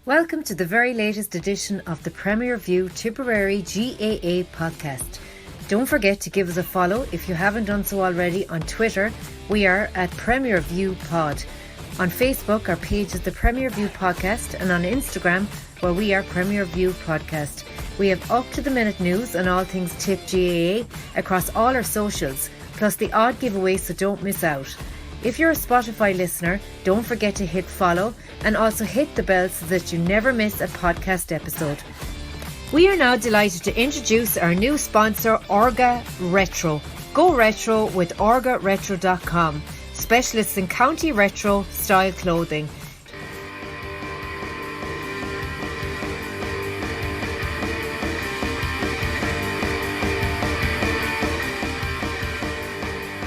Welcome to the very latest edition of the Premier View Tipperary GAA podcast. Don't forget to give us a follow if you haven't done so already on Twitter. We are at Premier View Pod. On Facebook, our page is the Premier View Podcast, and on Instagram, where we are Premier View Podcast. We have up-to-the-minute news on all things Tip GAA across all our socials, plus the odd giveaway, so don't miss out. If you're a Spotify listener, don't forget to hit follow and also hit the bell so that you never miss a podcast episode. We are now delighted to introduce our new sponsor, Orga Retro. Go retro with orgaretro.com, specialists in county retro style clothing.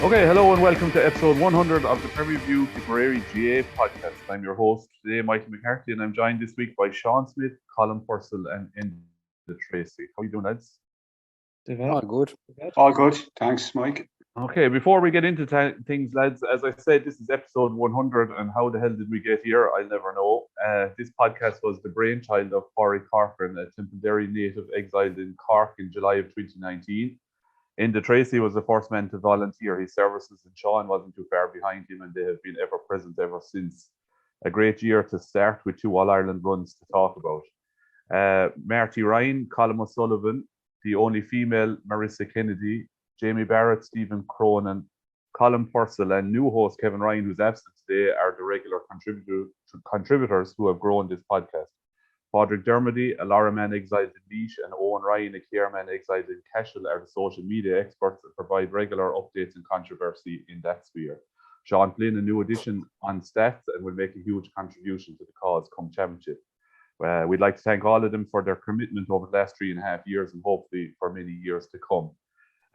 Okay, hello and welcome to episode 100 of the Premier View Tipperary GAA podcast. I'm your host today, Michael McCarthy, and I'm joined this week by Sean Smith, Colin Purcell, and Enda Tracy. How are you doing, lads? All good. All good. Thanks, Mike. Okay, before we get into things, lads, as I said, this is episode 100, and how the hell did we get here? I'll never know. This podcast was the brainchild of Pádraig Corcoran, a Tipperary native exiled in Cork in July of 2019. Enda Tracy was the first man to volunteer his services, and Sean wasn't too far behind him, and they have been ever present ever since. A great year to start with 2 All-Ireland runs to talk about. Marty Ryan, Colm O'Sullivan, the only female Marissa Kennedy, Jamie Barrett, Stephen Cronin, Colin Purcell, and new host Kevin Ryan, who's absent today, are the regular contributors who have grown this podcast. Padraig Dermody, a Laura man exiled in Laois, and Owen Ryan, a Clare man exiled in Cashel, are the social media experts that provide regular updates and controversy in that sphere. Sean Flynn, a new addition on stats, and will make a huge contribution to the cause come championship. We'd like to thank all of them for their commitment over the last 3.5 years, and hopefully for many years to come.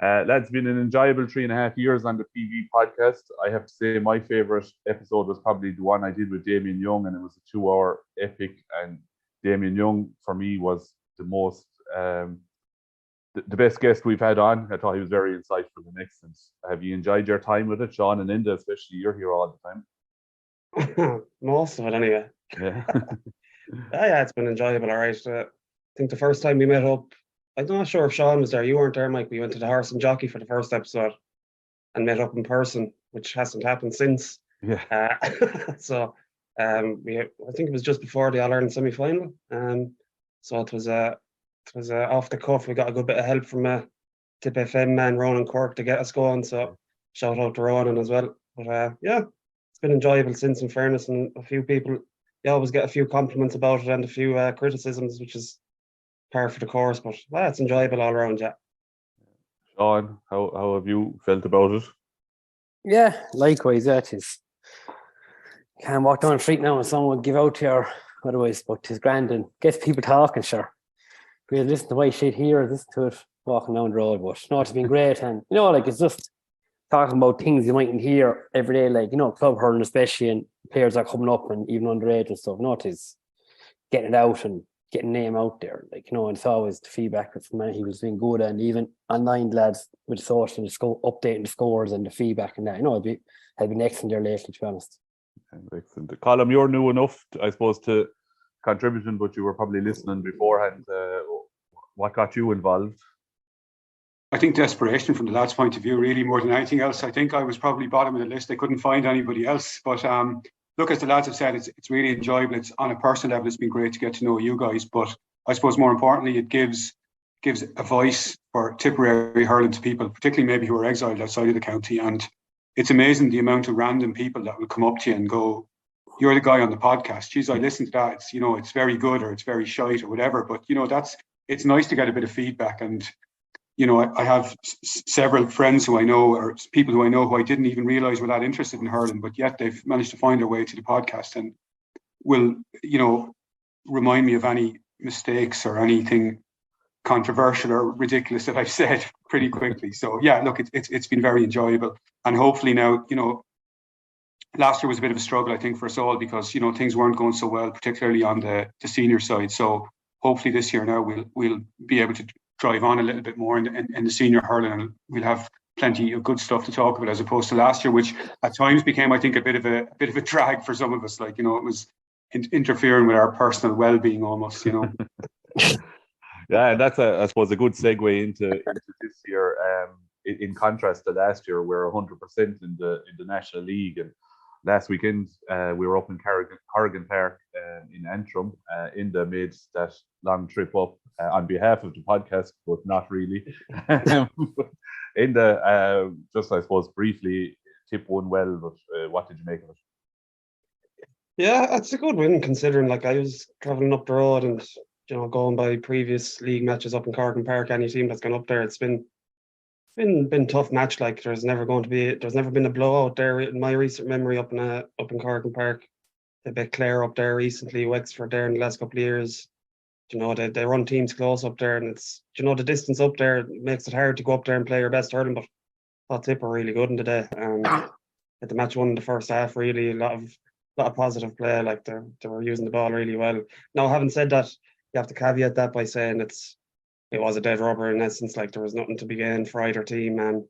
Lads, been an enjoyable 3.5 years on the PV podcast. I have to say my favourite episode was probably the one I did with Damien Young, and it was a 2-hour epic, and Damien Young, for me, was the most, the best guest we've had on. I thought he was very insightful and excellent. Have you enjoyed your time with it, Sean and Enda, especially you're here all the time? Most of it, anyway. Yeah. Yeah, it's been enjoyable, all right. I think the first time we met up, I'm not sure if Sean was there. You weren't there, Mike. We went to the Horse and Jockey for the first episode and met up in person, which hasn't happened since. Yeah. I think it was just before the All-Ireland semi-final. So it was off the cuff. We got a good bit of help from Tip FM man Ronan Cork to get us going. So shout out to Ronan as well. But yeah, it's been enjoyable since, in fairness, and a few people, you always get a few compliments about it and a few criticisms, which is par for the course. But it's enjoyable all around, yeah. Sean, how have you felt about it? Yeah, likewise, that is. Can't walk down the street now and someone would give out to your otherwise, but it's grand and gets people talking, sure. We'll listen to white shit here, listen to it walking down the road, but no, it's been great. And it's just talking about things you mightn't hear every day, like, club hurling especially, and players are coming up and even underage and stuff. No, it is getting it out and getting name out there, and it's always the feedback from man, he was doing good, and even online lads with the social updating the scores and the feedback and that, I've been excellent there lately, to be honest. Excellent. Colm, you're new enough, I suppose, to contribution, but you were probably listening beforehand. What got you involved? I think desperation from the lads' point of view, really, more than anything else. I think I was probably bottom of the list. I couldn't find anybody else. But look, as the lads have said, it's really enjoyable. It's on a personal level, it's been great to get to know you guys. But I suppose more importantly, it gives a voice for Tipperary hurling to people, particularly maybe who are exiled outside of the county. And it's amazing the amount of random people that will come up to you and go, "You're the guy on the podcast. Geez, I listened to that. It's, it's very good, or it's very shite, or whatever." But it's nice to get a bit of feedback. And I have several friends who I know, or people who I know, who I didn't even realise were that interested in hurling, but yet they've managed to find their way to the podcast and will remind me of any mistakes or anything controversial or ridiculous that I've said pretty quickly. So yeah, look, it's been very enjoyable, and hopefully now, last year was a bit of a struggle, I think, for us all, because things weren't going so well, particularly on the senior side. So hopefully this year now we'll be able to drive on a little bit more in the senior hurling, and we'll have plenty of good stuff to talk about, as opposed to last year, which at times became, I think, a bit of a drag for some of us. Like, it was interfering with our personal well-being almost, you know. Yeah, and that's I suppose a good segue into this year. In contrast to last year, we're 100% in the National League, and last weekend we were up in Corrigan Park in Antrim. Inda made that long trip up on behalf of the podcast, but not really. Inda, just I suppose briefly, tip one well, but what did you make of it? Yeah, it's a good win considering like I was travelling up the road and going by previous league matches up in Corrigan Park. Any team that's gone up there, it's been tough match. Like there's never been a blowout there in my recent memory up in Corrigan Park. They bet Clare up there recently, Wexford there in the last couple of years. They run teams close up there, and it's the distance up there makes it hard to go up there and play your best hurling. But that tip were really good in the day. The match won in the first half. Really, a lot of positive play. Like they were using the ball really well. Now, having said that, you have to caveat that by saying it was a dead rubber in essence. Like there was nothing to be gained for either team, and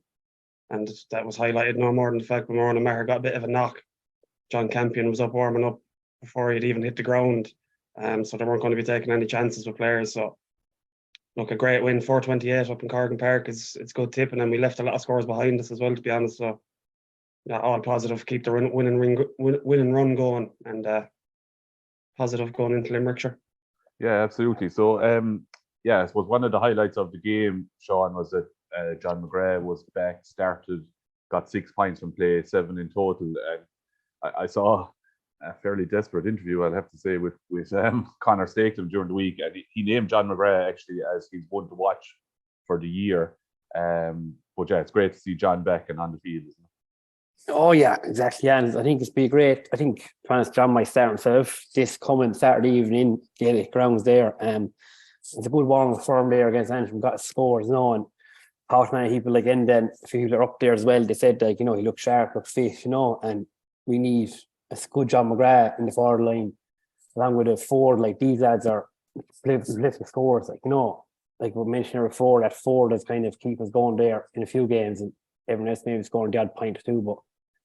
that was highlighted no more than the fact when Ronan Maher got a bit of a knock. John Campion was up warming up before he'd even hit the ground, so they weren't going to be taking any chances with players. So, look, a great win, 428 up in Corrigan Park it's good tip, and then we left a lot of scores behind us as well, to be honest. So, yeah, all positive. Keep the win and run going, and positive going into Limerickshire. Yeah, absolutely. So, I suppose one of the highlights of the game, Sean, was that John McGrath was back, started, got 6 points from play, 7 in total. And I saw a fairly desperate interview, I'll have to say, with Conor Stakelum during the week. And he named John McGrath actually as he's one to watch for the year. But yeah, it's great to see John back and on the field, isn't it? Oh yeah, exactly. Yeah, and I think it's be great. I think, to be honest, John might start himself this coming Saturday evening, Gaelic grounds there. It's a good warm firm there against Antrim. Got scores now, and how many people like Enda, a few people are up there as well. They said he looked sharp, looked fit, and we need a good John McGrath in the forward line, along with a forward. Like these lads are lifting scores, like we mentioned before, that forward has kind of keep us going there in a few games, and everyone else maybe scoring the odd point or two, but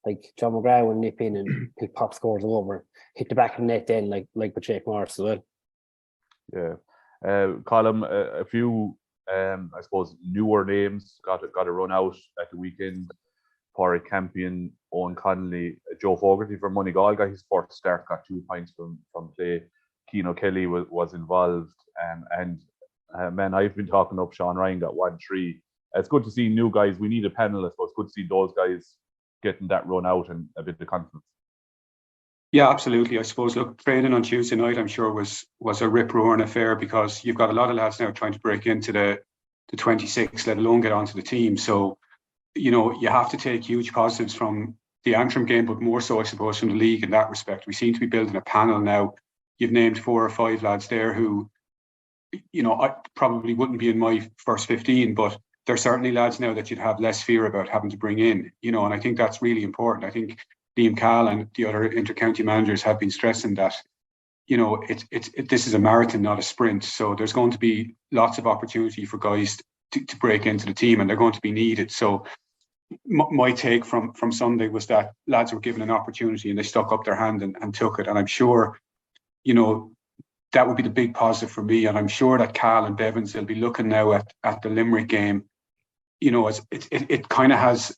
like John McGrath will nip in and he'll pop scores over, hit the back of the net then, like with Jake Morris as well. Yeah. Colm, a few, I suppose, newer names got a run out at the weekend. Pádraig Campion, Owen Connolly, Joe Fogarty from Moneygall got his first start, got 2 points from play. Keane O'Kelly was involved. And I've been talking up Sean Ryan, got 1-3. It's good to see new guys. We need a panel, I suppose. Good to see those guys getting that run out and a bit of confidence. Yeah, absolutely. I suppose, look, training on Tuesday night, I'm sure was a rip-roaring affair, because you've got a lot of lads now trying to break into the 26, let alone get onto the team. So, you have to take huge positives from the Antrim game, but more so, I suppose, from the league in that respect. We seem to be building a panel now. You've named 4 or 5 lads there who, I probably wouldn't be in my first 15, but they're certainly lads now that you'd have less fear about having to bring in, and I think that's really important. I think Liam Cahill and the other inter-county managers have been stressing that, this is a marathon, not a sprint. So there's going to be lots of opportunity for guys to break into the team, and they're going to be needed. So my take from Sunday was that lads were given an opportunity and they stuck up their hand and took it. And I'm sure, that would be the big positive for me. And I'm sure that Cahill and Bevins will be looking now at the Limerick game. It kind of has,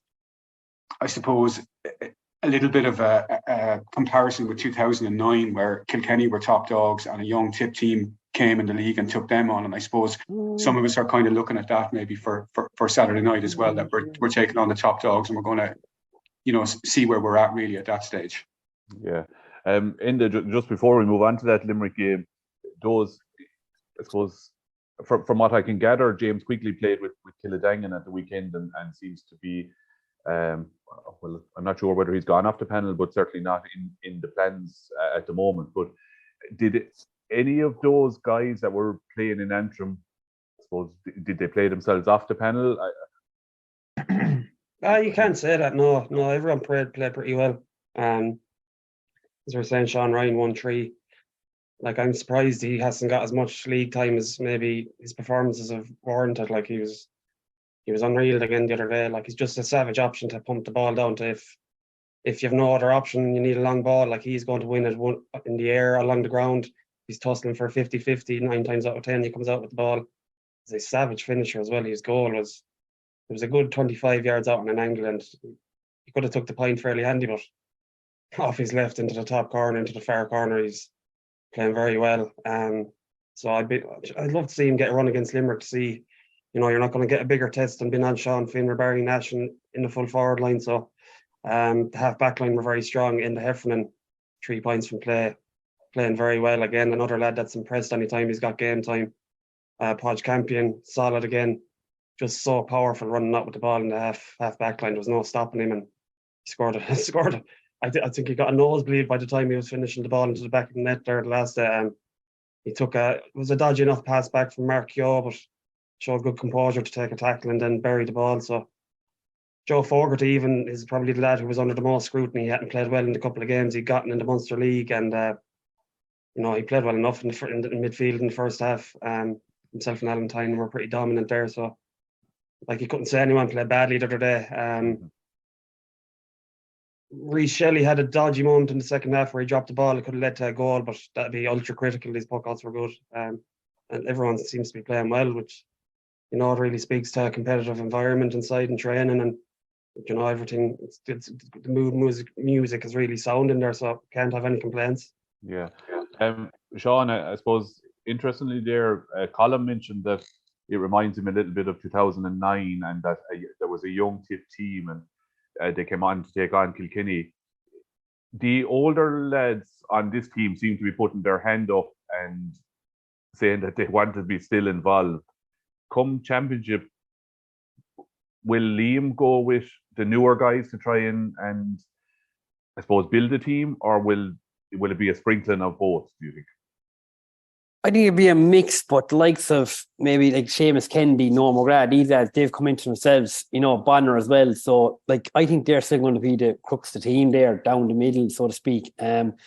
I suppose, a little bit of a comparison with 2009, where Kilkenny were top dogs and a young tip team came in the league and took them on. And I suppose some of us are kind of looking at that maybe for Saturday night as well, that we're taking on the top dogs and we're going to, see where we're at really at that stage. Yeah. Just before we move on to that Limerick game, those, I suppose, from what I can gather, James Quigley played with Killadangan at the weekend and seems to be, well, I'm not sure whether he's gone off the panel, but certainly not in the plans at the moment. But did any of those guys that were playing in Antrim, I suppose, did they play themselves off the panel? You can't say that. No, everyone played pretty well. As we were saying, Sean Ryan 1-3. Like, I'm surprised he hasn't got as much league time as maybe his performances have warranted. Like, he was unreal again the other day. Like, he's just a savage option to pump the ball down to if you have no other option, you need a long ball, like he's going to win it in the air, along the ground. He's tussling for 50-50, 9 times out of 10, he comes out with the ball. He's a savage finisher as well. His goal was, it was a good 25 yards out on an angle, and he could have took the point fairly handy, but off his left into the top corner, into the far corner, he's playing very well. So I'd love to see him get a run against Limerick to see, you're not going to get a bigger test than Binal Sean, Finner, Barry Nash in the full forward line. So the half back line were very strong. In the Heffernan, 3 points from play, playing very well again. Another lad that's impressed anytime he's got game time. Podge Campion, solid again, just so powerful running out with the ball in the half back line. There was no stopping him, and he scored it. I think he got a nosebleed by the time he was finishing the ball into the back of the net there the last day. He took it was a dodgy enough pass back from Mark Keogh, but showed good composure to take a tackle and then buried the ball. So Joe Fogarty even is probably the lad who was under the most scrutiny. He hadn't played well in the couple of games he'd gotten in the Munster League, and he played well enough in the midfield in the first half. Himself and Alan Tyne were pretty dominant there, so you couldn't say anyone played badly the other day. Reece Shelley had a dodgy moment in the second half where he dropped the ball. It could have led to a goal, but that'd be ultra critical. These puckouts were good, and everyone seems to be playing well, which it really speaks to a competitive environment inside and training, and everything. It's the mood music is really sound in there, so can't have any complaints. Yeah. Sean, I suppose interestingly there, Colin mentioned that it reminds him a little bit of 2009, and that there was a young Tip team, and they came on to take on Kilkenny. The older lads on this team seem to be putting their hand up and saying that they want to be still involved. Come championship, will Liam go with the newer guys to try and I suppose build a team, or will it be a sprinkling of both, do you think? I think it'd be a mix, but the likes of maybe like Seamus Kennedy, Noah McGrath, these lads, they've come into themselves, Bonner as well. So I think they're still going to be the crux of the team there, down the middle, so to speak. Then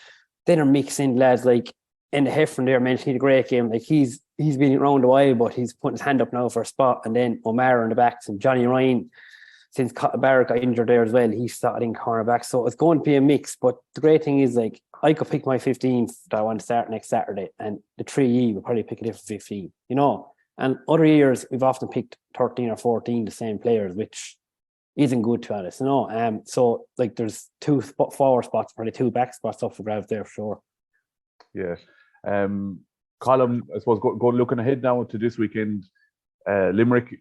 they're mixing lads like in the Heffernan there, mentioning a great game. He's been around a while, but he's putting his hand up now for a spot. And then O'Mara in the backs, and Johnny Ryan, since Barrett got injured there as well, he's started in cornerback. So it's going to be a mix. But the great thing is I could pick my 15 that I want to start next Saturday, and the 3E will probably pick a different 15, And other years, we've often picked 13 or 14 the same players, which isn't good, to be honest, So, there's 2 forward spots, probably 2 back spots up for grabs there, for sure. Yeah. Colin, I suppose, go looking ahead now to this weekend, Limerick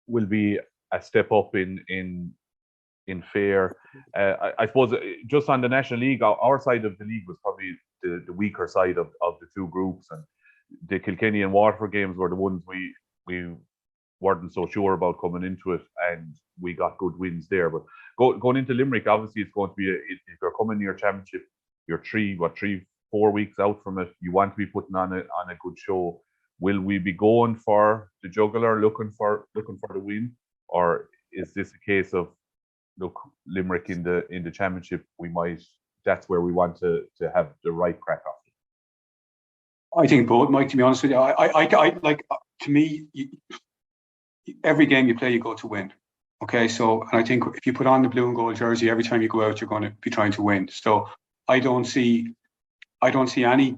will be a step up in fair. I suppose just on the National League, our side of the league was probably the weaker side of the 2 groups, and the Kilkenny and Waterford games were the ones we weren't so sure about coming into it, and we got good wins there. But going into Limerick, obviously it's going to be if you're coming to your championship, you're 3-4 weeks out from it. You want to be putting on a good show. Will we be going for the jugular, looking for the win, or is this a case of, look, Limerick in the championship, that's where we want to have the right crack off? I think both, Mike, to be honest with you. I like, to me, every game you play, you go to win. Okay, so, and I think if you put on the blue and gold jersey, every time you go out, you're going to be trying to win. So I don't see any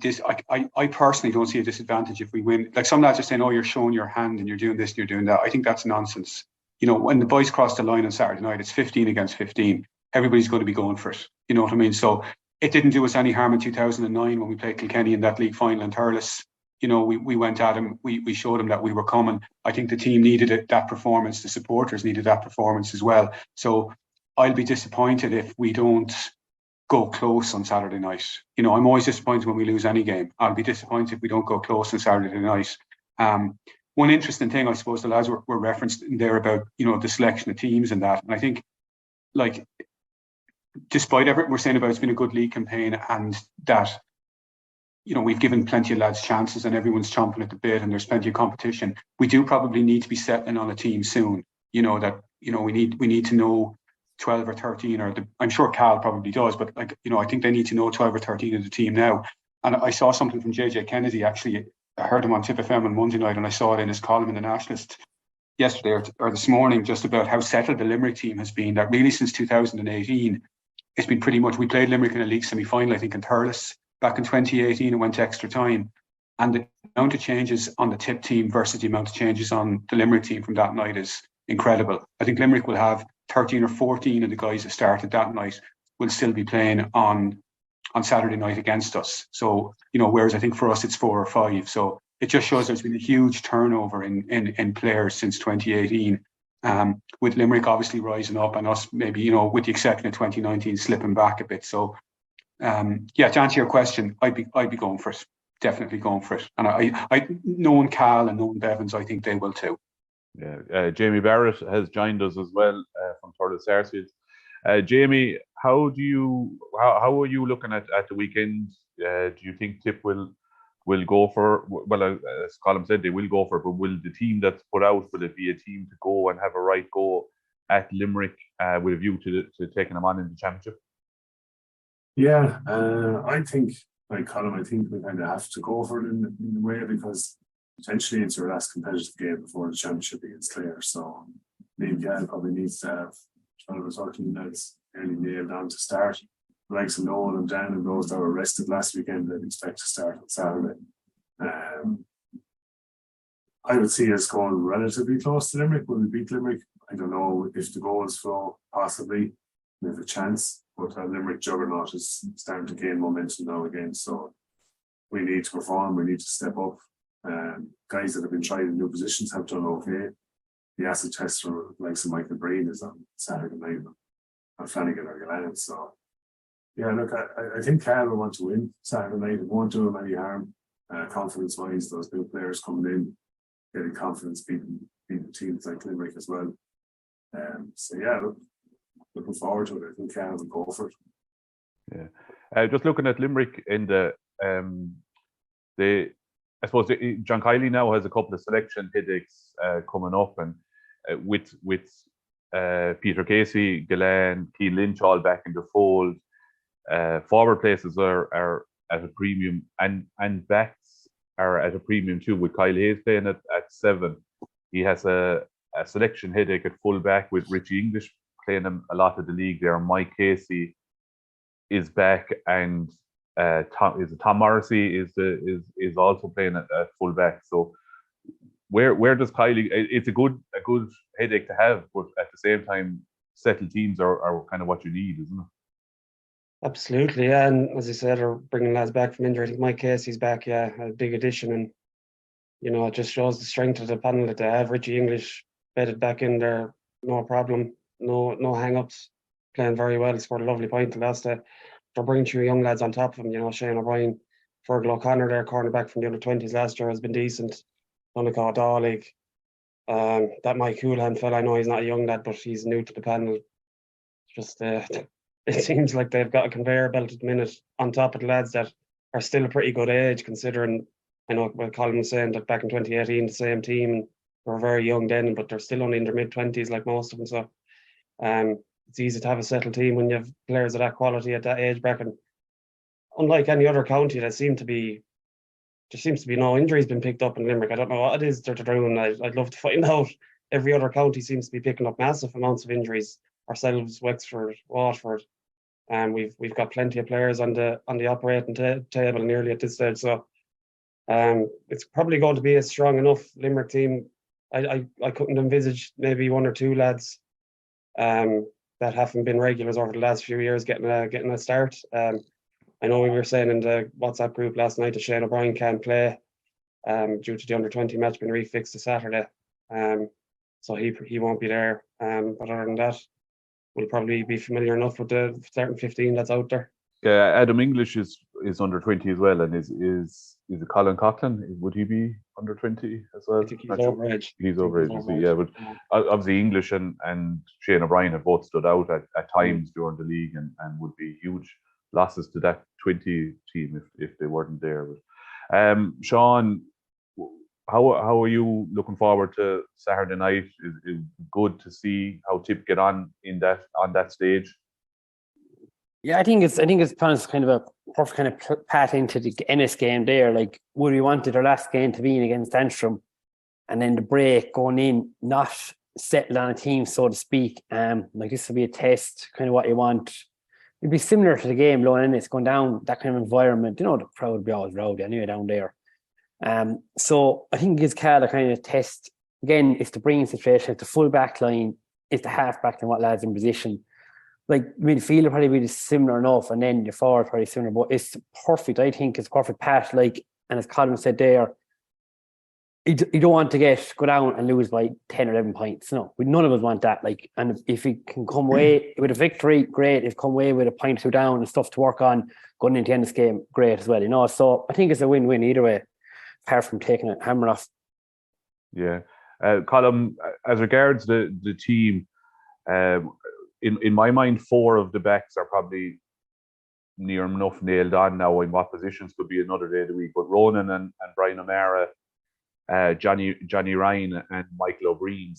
I personally don't see a disadvantage if we win. Like, some lads are saying, oh, you're showing your hand and you're doing this and you're doing that. I think that's nonsense. When the boys cross the line on Saturday night, it's 15 against 15. Everybody's going to be going for it. You know what I mean? So it didn't do us any harm in 2009 when we played Kilkenny in that league final in Thurles. We went at them. We showed them that we were coming. I think the team needed that performance. The supporters needed that performance as well. So I'll be disappointed if we don't go close on Saturday night. I'm always disappointed when we lose any game. I'll be disappointed if we don't go close on Saturday night. One interesting thing, I suppose, the lads were referenced in there about, the selection of teams and that. And I think, despite everything we're saying about it's been a good league campaign, and that, we've given plenty of lads chances and everyone's chomping at the bit and there's plenty of competition, we do probably need to be settling on a team soon. We need to know 12 or 13, I'm sure Cal probably does, but I think they need to know 12 or 13 of the team now. And I saw something from JJ Kennedy, actually. I heard him on Tip FM on Monday night, and I saw it in his column in the Nationalist yesterday or this morning, just about how settled the Limerick team has been. That really since 2018, it's been pretty much, we played Limerick in a league semi-final, I think, in Thurles back in 2018 and went to extra time. And the amount of changes on the Tip team versus the amount of changes on the Limerick team from that night is incredible. I think Limerick will have 13 or 14 of the guys that started that night will still be playing on Saturday night against us. So, whereas I think for us it's 4 or 5. So it just shows there's been a huge turnover in players since 2018. With Limerick obviously rising up and us maybe, with the exception of 2019, slipping back a bit. So, to answer your question, I'd be going for it. Definitely going for it. And I knowing Cal and knowing Bevins, I think they will too. Yeah, Jamie Barrett has joined us as well from Thurles Sarsfields. Jamie, how are you looking at the weekend? Do you think Tip will go for? Well, as Colm said, they will go for it, but will the team that's put out, will it be a team to go and have a right go at Limerick with a view to taking them on in the championship? Yeah, I think, like Colm, I think we kind of have to go for it in a way, because potentially it's our last competitive game before the championship against Clare. So maybe probably needs to have 12 or 13 lads nearly nailed on to start. Like some Noel and Dan and those that were rested last weekend, I'd expect to start on Saturday. I would see us going relatively close to Limerick. Will we beat Limerick? I don't know if the goals flow, possibly. We have a chance. But Limerick juggernaut is starting to gain momentum now again. So we need to perform. We need to step up. Guys that have been tried in new positions have done okay. The acid test for like some Michael Breen is on Saturday night on Flanagan or Gillane. So yeah, look, I think Cal will want to win Saturday night. It won't do him any harm. Confidence wise, those new players coming in, getting confidence, beating teams like Limerick as well. So yeah, looking forward to it. I think Cal will go for it. Yeah. Just looking at Limerick in the I suppose John Kiley now has a couple of selection headaches coming up, and with Peter Casey, Gillane, Keane Lynch all back in the fold. Forward places are at a premium, and backs are at a premium too. With Kyle Hayes playing at 7, he has a selection headache at full back with Richie English playing a lot of the league there. Mike Casey is back, and Tom Morrissey is also playing at full back. So where does Kylie? It's a good headache to have, but at the same time, settled teams are kind of what you need, isn't it? Absolutely, yeah. And as I said, are bringing lads back from injury. I think Mike Casey's back, yeah, a big addition, and it just shows the strength of the panel that they have. Richie English bedded back in there, no problem, no hang-ups, playing very well. He scored a lovely point the last day. They're bringing 2 young lads on top of him. Shane O'Brien, Fergal O'Connor, their cornerback from the under 20s last year, has been decent. Donegal Dawlig. That Mike Houlihan fella, I know he's not a young lad, but he's new to the panel. Just it seems like they've got a conveyor belt at the minute on top of the lads that are still a pretty good age, considering, I know what Colin was saying, that back in 2018, the same team were very young then, but they're still only in their mid-20s like most of them. So it's easy to have a settled team when you have players of that quality at that age bracket. Unlike any other county, there seems to be no injuries been picked up in Limerick. I don't know what it is they're doing. I'd love to find out. Every other county seems to be picking up massive amounts of injuries. Ourselves, Wexford, Waterford, and we've got plenty of players on the operating table nearly at this stage. So it's probably going to be a strong enough Limerick team. I couldn't envisage maybe 1 or 2 lads that haven't been regulars over the last few years getting a start. I know we were saying in the WhatsApp group last night that Shane O'Brien can't play due to the under 20 match being refixed to Saturday. So he won't be there. But other than that, we'll probably be familiar enough with the starting 15 that's out there. Yeah, Adam English is under 20 as well, and is it Colin Coughlin? Would he be under 20 as well? I think he's overage. He's overage, yeah. But obviously English and Shane O'Brien have both stood out at times during the league, and would be huge losses to that 20 team if they weren't there. But Sean, how are you looking forward to Saturday night? Is good to see how Tip get on that stage? Yeah, I think it's kind of a perfect kind of path into the Ennis game there. Like, would we wanted our last game to be in against Antrim, and then the break going in, not settled on a team, so to speak. Like, this will be a test, kind of what you want. it'd be similar to the game, Loan Ennis going down, that kind of environment. You know, the crowd would be always rowdy anyway down there. So I think it gives Carl a kind of test. Again, it's the bringing situation, it's the full back line, it's the half back line, what lads in position. Like midfield will probably be similar enough, and then your forward probably similar, but it's perfect. I think it's perfect patch, like, and as Colin said there, you don't want to go down and lose by 10 or 11 points. No, none of us want that. Like, and if you can come away with a victory, great. If you come away with a point or two down and stuff to work on going into the end of this game, great as well. You know, so I think it's a win-win either way, apart from taking a hammer off. Yeah. Colin, as regards the team, in my mind, 4 of the backs are probably near enough nailed on now. In what positions could be another day of the week, but Ronan and Brian O'Mara, Johnny Ryan and Michael Breen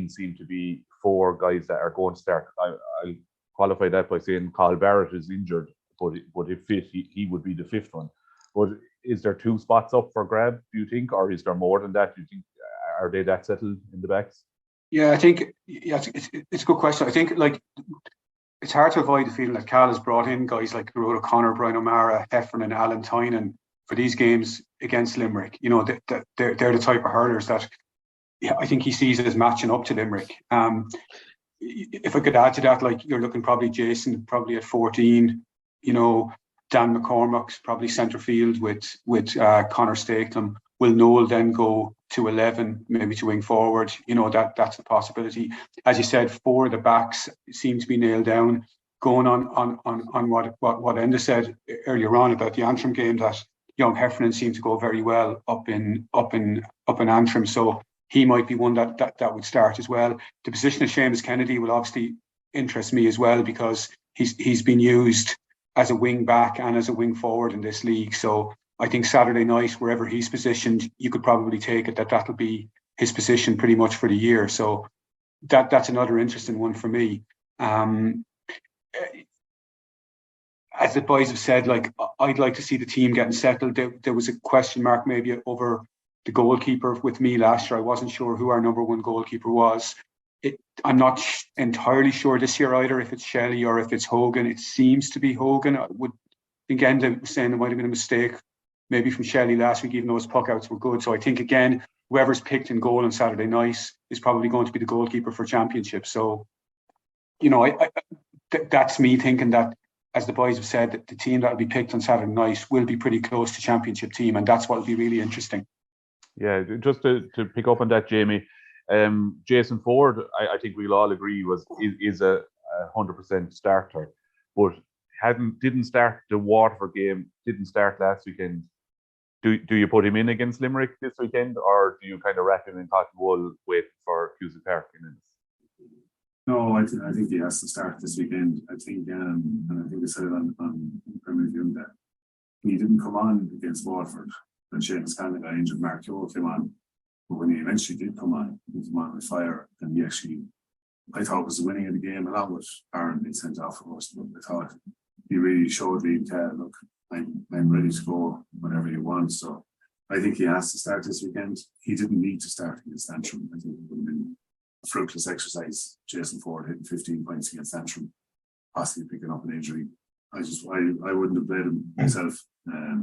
seem to be 4 guys that are going to start. I'll qualify that by saying Carl Barrett is injured, but if fit, he would be the 5th one. But is there 2 spots up for grab, do you think, or is there more than that? Do you think, are they that settled in the backs? Yeah, I think it's a good question. I think, like, it's hard to avoid the feeling that Cal has brought in guys like Gerard O'Connor, Brian O'Mara, Heffernan and Alan Tynan for these games against Limerick. You know, they're the type of hurlers that I think he sees as matching up to Limerick. If I could add to that, like, you're looking probably Jason probably at 14, you know, Dan McCormack's probably centre field with Connor Stakelum. Will Noel then go to 11, maybe to wing forward? You know, that's a possibility. As you said, 4 of the backs seem to be nailed down. Going on what Enda said earlier on about the Antrim game, that young Heffernan seemed to go very well up in Antrim, so he might be one that would start as well. The position of Seamus Kennedy will obviously interest me as well, because he's been used as a wing back and as a wing forward in this league. So I think Saturday night, wherever he's positioned, you could probably take it that'll be his position pretty much for the year. So that's another interesting one for me. As the boys have said, like, I'd like to see the team getting settled. There was a question mark maybe over the goalkeeper with me last year. I wasn't sure who our number 1 goalkeeper was. I'm not entirely sure this year either, if it's Shelley or if it's Hogan. It seems to be Hogan. I would think Enda was saying there might have been a mistake maybe from Shelley last week, even though his puck outs were good. So I think, again, whoever's picked in goal on Saturday night is probably going to be the goalkeeper for Championship. So, you know, that's me thinking that, as the boys have said, that the team that will be picked on Saturday night will be pretty close to Championship team, and that's what will be really interesting. Yeah, just to pick up on that, Jamie, Jason Ford, I think we'll all agree is a 100% starter, but didn't start the Waterford game, didn't start last weekend. Do you put him in against Limerick this weekend, or do you kind of wrap him in cotton wool, wait for Cusack Park? No, I think he has to start this weekend. I think, and I think I said it on Premier Review, that he didn't come on against Waterford when Seamus Cannon got injured. Mark Yo came on, but when he eventually did come on, he came on with fire, and he actually, I thought, was the winning of the game, along with Aaron being sent off for us. But I thought he really showed me, look, I'm ready to go whenever you want. So I think he has to start this weekend. He didn't need to start against Antrim. I think it would have been a fruitless exercise. Jason Ford hitting 15 points against Antrim, possibly picking up an injury. I wouldn't have played him myself.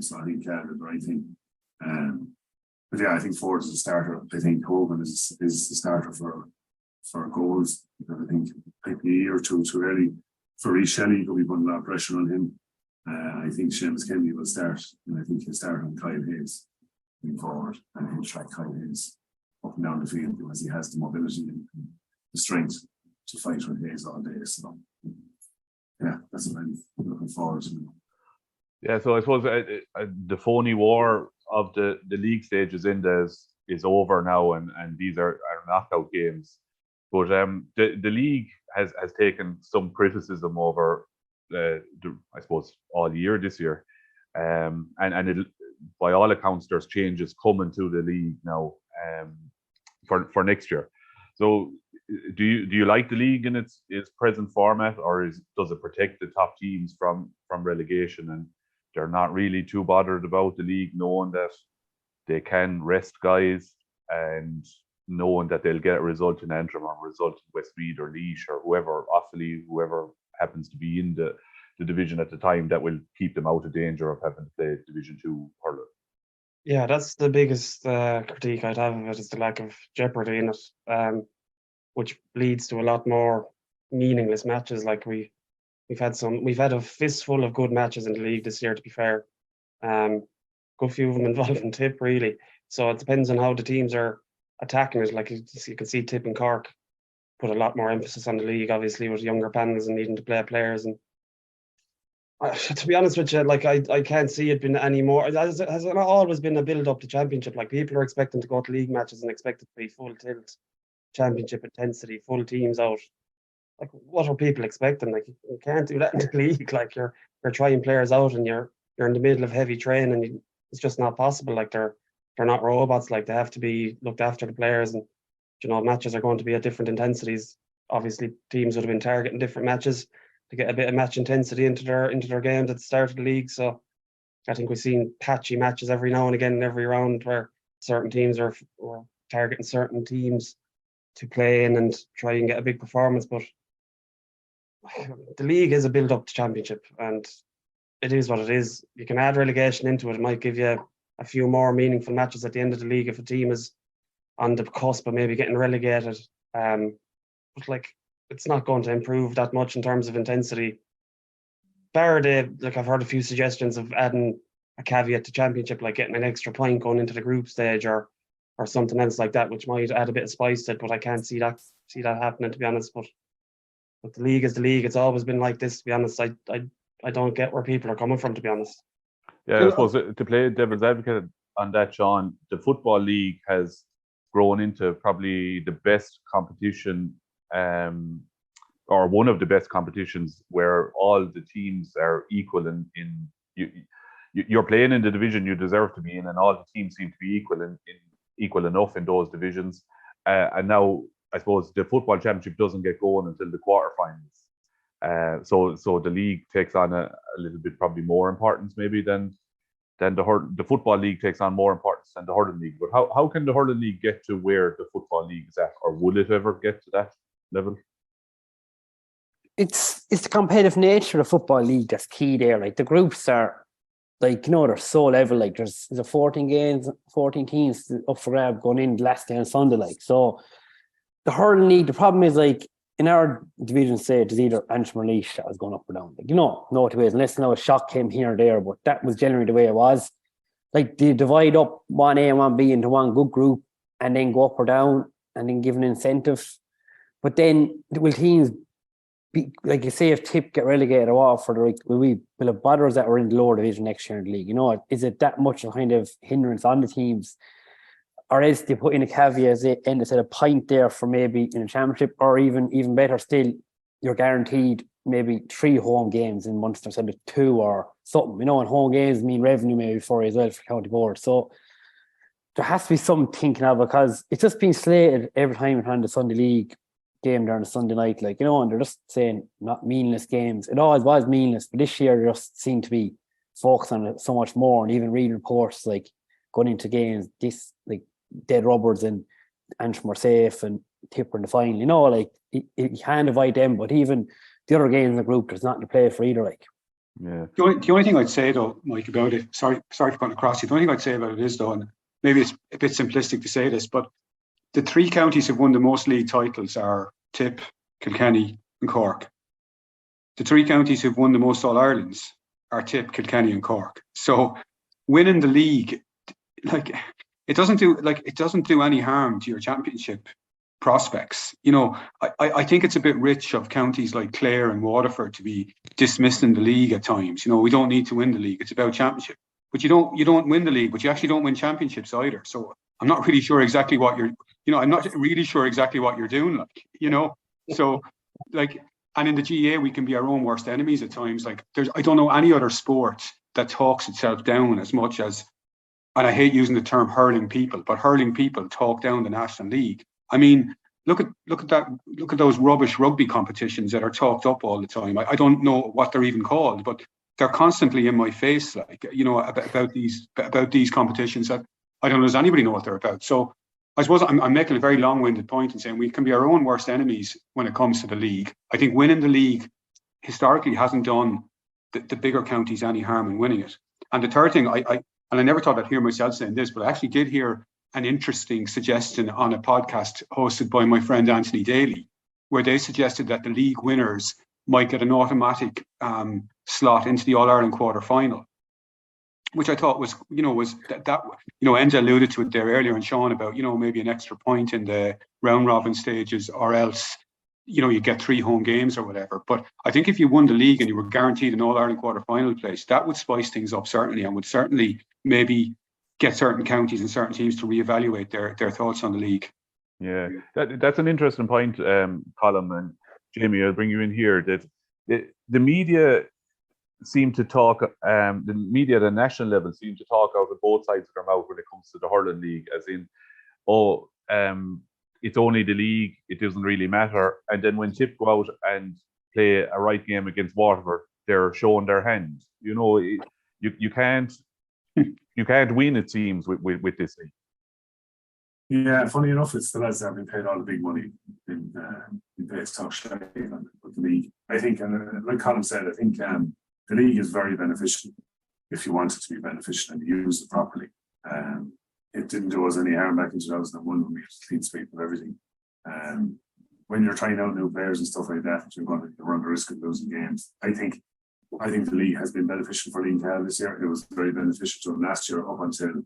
So I think did the right thing. But yeah, I think Ford is a starter. I think Hogan is the starter for goals, because I think maybe a year or two too early for Rhys Shelley. Could be putting a lot of pressure on him. I think Seamus Kennedy will start, and I think he'll start on Kyle Hayes moving forward, and he'll track Kyle Hayes up and down the field, because he has the mobility and the strength to fight with Hayes all day. So yeah, that's what I'm looking forward to. Yeah, so I suppose the phony war of the league stages is over now, and these are knockout games. But the league has taken some criticism over I suppose all year this year, and it, by all accounts, there's changes coming to the league now for next year. So do you like the league in its present format, or does it protect the top teams from relegation, and they're not really too bothered about the league, knowing that they can rest guys and knowing that they'll get a result in Antrim or a result in Westmeath or Laois or whoever, Offaly, whoever happens to be in the division at the time that will keep them out of danger of having to play Division 2 hurling. Yeah, that's the biggest critique I'd have of it, is the lack of jeopardy in it, which leads to a lot more meaningless matches. Like we've had a fistful of good matches in the league this year, to be fair. Good few of them involving Tip, really. So it depends on how the teams are attacking it. Like you can see Tip and Cork put a lot more emphasis on the league, obviously, with younger panels and needing to play players. And to be honest with you, like I can't see it being any more. Has it not always been a build up to championship? Like people are expecting to go to league matches and expect it to be full tilt, championship intensity, full teams out. Like what are people expecting? Like you can't do that in the league. Like you're trying players out and you're in the middle of heavy training, and it's just not possible. Like they're not robots. Like they have to be looked after, the players, and matches are going to be at different intensities. Obviously, teams would have been targeting different matches to get a bit of match intensity into their games at the start of the league. So I think we've seen patchy matches every now and again in every round where certain teams are targeting certain teams to play in and try and get a big performance. But the league is a build up to championship, and it is what it is. You can add relegation into it. It might give you a few more meaningful matches at the end of the league if a team is on the cusp of maybe getting relegated. But like, it's not going to improve that much in terms of intensity. I've heard a few suggestions of adding a caveat to championship, like getting an extra point going into the group stage or something else like that, which might add a bit of spice to it. But I can't see that happening, to be honest. But the league is the league. It's always been like this, to be honest. I don't get where people are coming from, to be honest. Yeah, I suppose to play devil's advocate on that, Sean, the Football League has grown into probably the best competition, or one of the best competitions, where all the teams are equal in you're playing in the division you deserve to be in, and all the teams seem to be equal enough in those divisions. And now, I suppose the football championship doesn't get going until the quarterfinals. So the league takes on a little bit probably more importance maybe than the Football League takes on more importance than the hurling league. But how can the hurling league get to where the Football League is at, or will it ever get to that level? It's the competitive nature of the Football League that's key there. Like the groups are, like, they're so level. Like there's 14 games, 14 teams up for grab going in the last day on Sunday. Like, so the hurling league, the problem is, like, in our division, say, there's either Antrim or Laois that was going up or down. Like, no two ways, unless a shock came here or there, but that was generally the way it was. Like, they divide up 1A and 1B into one good group and then go up or down and then give an incentive. But then will teams be, like you say, if Tip get relegated or Waterford, like, will have bothers that are in the lower division next year in the league? Is it that much of a kind of hindrance on the teams? Or else they put in a caveat and they said a point there for maybe in a championship, or even better still, you're guaranteed maybe 3 home games in Munster instead of 2 or something. And home games mean revenue maybe for you as well for county board. So there has to be some thinking of it, because it's just been slated every time we're on the Sunday league game during the Sunday night, like, and they're just saying not meaningless games. It always was meaningless, but this year they just seem to be focused on it so much more, and even reading reports like going into games, this like dead rubbers and Antrim are safe and Tipper in the final, like you can't divide them, but even the other games in the group, there's nothing to play for either. Like, yeah. The only thing I'd say though, Mike, about it, sorry for cutting across you. The only thing I'd say about it is though, and maybe it's a bit simplistic to say this, but the 3 counties who've won the most league titles are Tip, Kilkenny, and Cork. The 3 counties who've won the most All Irelands are Tip, Kilkenny, and Cork. So winning the league, like, it doesn't do any harm to your championship prospects. I think it's a bit rich of counties like Clare and Waterford to be dismissing the league at times. We don't need to win the league. It's about championship. But you don't win the league, but you actually don't win championships either. So I'm not really sure exactly what you're doing, like, So, like, and in the GAA we can be our own worst enemies at times. Like, I don't know any other sport that talks itself down as much as, and I hate using the term hurling people, but hurling people talk down the National League. I mean, look at those rubbish rugby competitions that are talked up all the time. I don't know what they're even called, but they're constantly in my face, like, about these competitions that I don't know, does anybody know what they're about? So I suppose I'm making a very long-winded point in saying we can be our own worst enemies when it comes to the league. I think winning the league historically hasn't done the bigger counties any harm in winning it. And the third thing, and I never thought I'd hear myself saying this, but I actually did hear an interesting suggestion on a podcast hosted by my friend Anthony Daly, where they suggested that the league winners might get an automatic slot into the All-Ireland quarter-final, which I thought was Enda alluded to it there earlier, and Sean, about, maybe an extra point in the round-robin stages, or else, you get 3 home games or whatever. But I think if you won the league and you were guaranteed an All-Ireland quarter-final place, that would spice things up, certainly, and would certainly maybe get certain counties and certain teams to reevaluate their thoughts on the league. Yeah, that's an interesting point, Colin and Jamie. I'll bring you in here. That the media seem to talk, the media at a national level seem to talk out of both sides of their mouth when it comes to the hurling league, as in, it's only the league, it doesn't really matter. And then when Tip go out and play a right game against Waterford, they're showing their hand. You can't win, it seems, with this league. Yeah, funny enough, it's the lads that have been paid all the big money in base top shape with the league. I think, and like Colin said, I think the league is very beneficial if you want it to be beneficial and you use it properly. It didn't do us any harm back in 2001 when we had a clean sweep of everything. When you're trying out new players and stuff like that, you're going to run the risk of losing games. I think the league has been beneficial for League Cal this year. It was very beneficial to them last year up until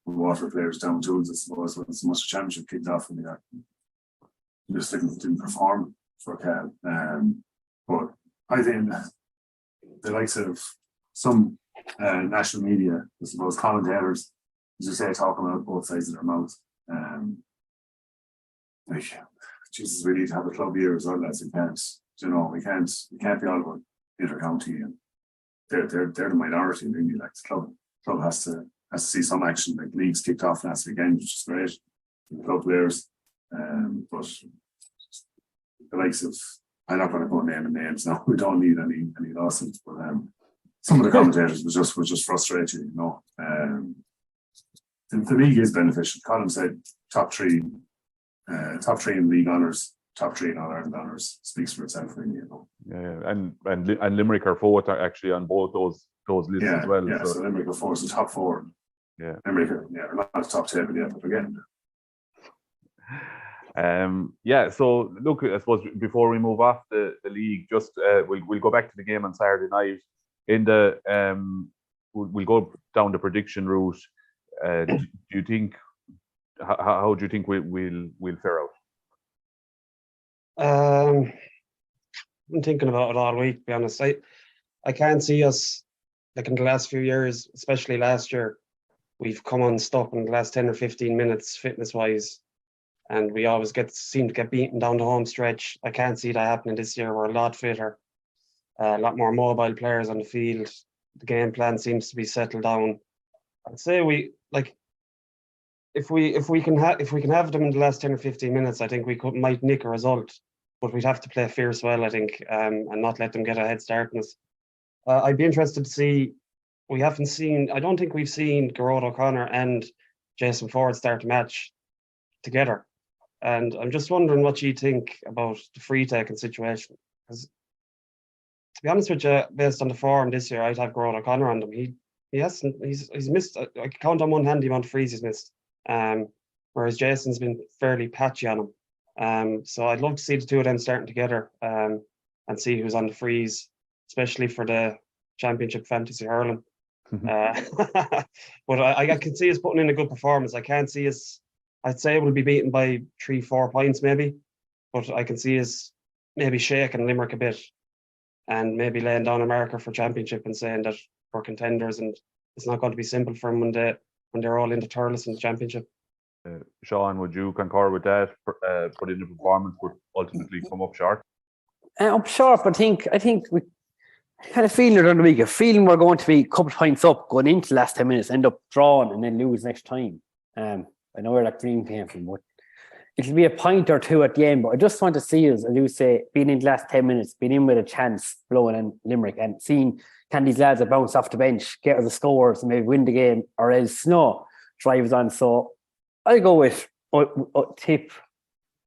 Water players down tools, I suppose, when the Munster Championship kicked off and they just didn't perform for Cal. But I think the likes of some national media, I suppose, commentators, as you say, talking about both sides of their mouth. Jesus, we need to have a club year as well, lads. We can't be all about inter-county, and they're the minority really. Like, the club has to see some action. Like, leagues kicked off last weekend, which is great for the club players. But the likes of, I'm not going to go naming names now. We don't need any lawsuits, but some of the commentators were just frustrated. The league is beneficial. Colin said top three in league honours, top 3 in All-Ireland honours, speaks for itself, really. Yeah, and Limerick are fourth actually on both those lists as well. Yeah, so Limerick are fourth, so top 4. Yeah, Limerick are not top table yet, but again. So look, I suppose before we move off the league, just we'll go back to the game on Saturday night. In the we'll go down the prediction route. Do you think? How do you think we'll fare out? I've been thinking about it all week, to be honest. I can't see us, like, in the last few years, especially last year, we've come unstuck in the last 10 or 15 minutes fitness wise, and we always seem to get beaten down the home stretch. I can't see that happening this year. We're a lot fitter, a lot more mobile players on the field. The game plan seems to be settled down. I'd say if we can have them in the last 10 or 15 minutes, I think we might nick a result, but we'd have to play fierce well, I think, and not let them get a head start on us. I'd be interested to see. I don't think we've seen Gearóid O'Connor and Jason Ford start a match together, and I'm just wondering what you think about the free taking situation. Because, to be honest with you, based on the form this year, I'd have Gearóid O'Connor on them. He's missed. I can count on one hand the amount of frees he's missed. Whereas Jason's been fairly patchy on him. So I'd love to see the two of them starting together and see who's on the frees, especially for the Championship Fantasy Hurling. But I can see us putting in a good performance. I can't see us, I'd say we'll be beaten by 3-4 points maybe, but I can see us maybe shaking Limerick a bit and maybe laying down a marker for Championship and saying that we're contenders, and it's not going to be simple for them when they're all into Thurles in the Championship. Sean, would you concur with that? Put in a performance would ultimately come up short. Up short, but I think we had a feeling during the week. A feeling we're going to be a couple of points up going into the last 10 minutes, end up drawing and then lose next time. I know where that dream came from, but it'll be a point or two at the end. But I just want to see us, as you say, being in the last 10 minutes, being in with a chance, blowing in Limerick, and seeing can these lads that bounce off the bench get us the scores and maybe win the game, or else drive us on. So I go with Tip,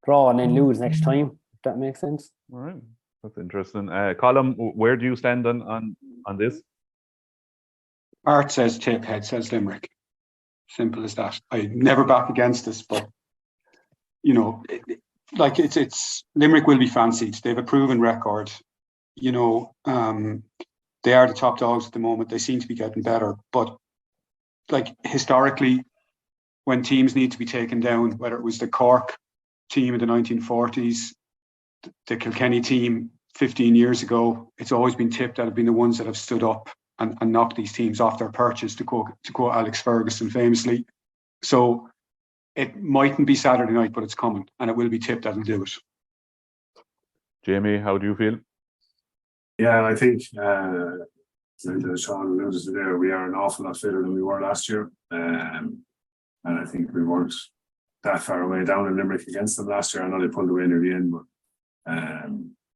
draw, and then lose next time. If that makes sense. All right. That's interesting. Colm, where do you stand on this? Art says Tip, Head says Limerick. Simple as that. I never back against this, but you know, it's Limerick will be fancied. They have a proven record. You know, they are the top dogs at the moment. They seem to be getting better, but like historically, when teams need to be taken down, whether it was the Cork team in the 1940s, the Kilkenny team 15 years ago, it's always been Tip that have been the ones that have stood up and knocked these teams off their perches, to quote Alex Ferguson famously. So it mightn't be Saturday night, but it's coming, and it will be Tip that'll do it. Jamie, how do you feel? Yeah, and I think, as Sean alluded to there, we are an awful lot fitter than we were last year. And I think we weren't that far away down in Limerick against them last year. I know they pulled away near the end, but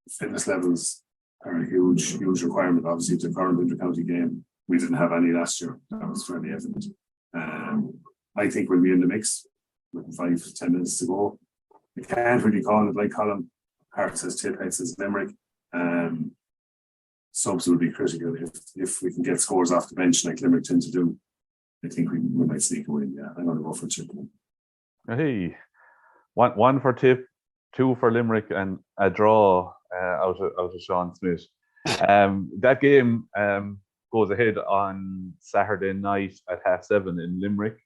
fitness levels are a huge requirement. Obviously, to current inter-county game, we didn't have any last year. That was fairly evident. I think we'll be in the mix with 5 to 10 minutes to go. We can't really call it like Colm. Hart says Tip, Head says Limerick. Subs will be critical if we can get scores off the bench like Limerick tend to do. I think we might sneak away. Yeah, I'm going to go for Tip. Hey, one for Tip, 2 for Limerick, and a draw out of Sean Smith. That game goes ahead on Saturday night at 7:30 in Limerick.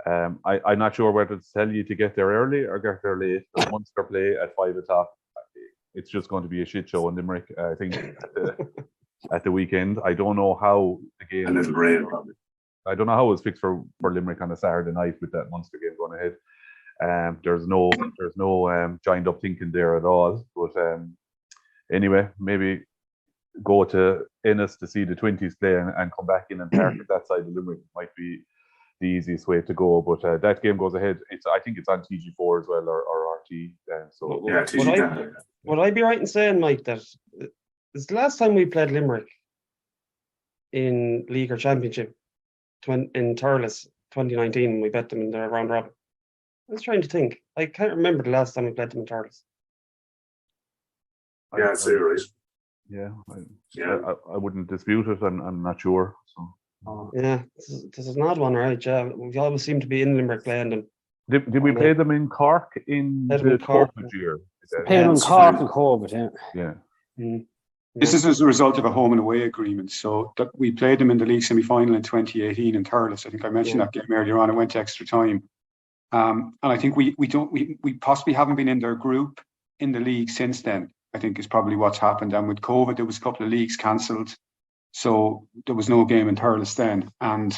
I'm not sure whether to tell you to get there early or get there late. But Munster play at 5 o'clock. It's just going to be a shit show in Limerick, I think, at the weekend. I don't know how the game. A little rain, probably. I don't know how it's fixed for Limerick on a Saturday night with that Munster game going ahead. There's no joined up thinking there at all. But anyway, maybe go to Ennis to see the 20s play and come back in and park at that side of Limerick might be the easiest way to go. But that game goes ahead. I think it's on TG4 as well or RT. So yeah, TG. Would I be right in saying, Mike, that it's the last time we played Limerick in League or Championship in Thurles 2019, we bet them in the round robin? I was trying to think. I can't remember the last time we played them in Thurles. Yeah, I'd say you're right. Yeah, Yeah. I wouldn't dispute it. I'm not sure. So. Yeah, this is an odd one, right? Yeah, we always seem to be in Limerick playing them. Did we play them in Cork in Played them the in Cork. COVID year? Playing on Cork and COVID, Yeah. Mm. This is as a result of a home and away agreement. So that we played them in the league semi-final in 2018 in Thurles. I think I mentioned that game earlier on. It went to extra time. And I think we possibly haven't been in their group in the league since then, I think is probably what's happened. And with COVID, there was a couple of leagues cancelled. So there was no game in Thurles then. And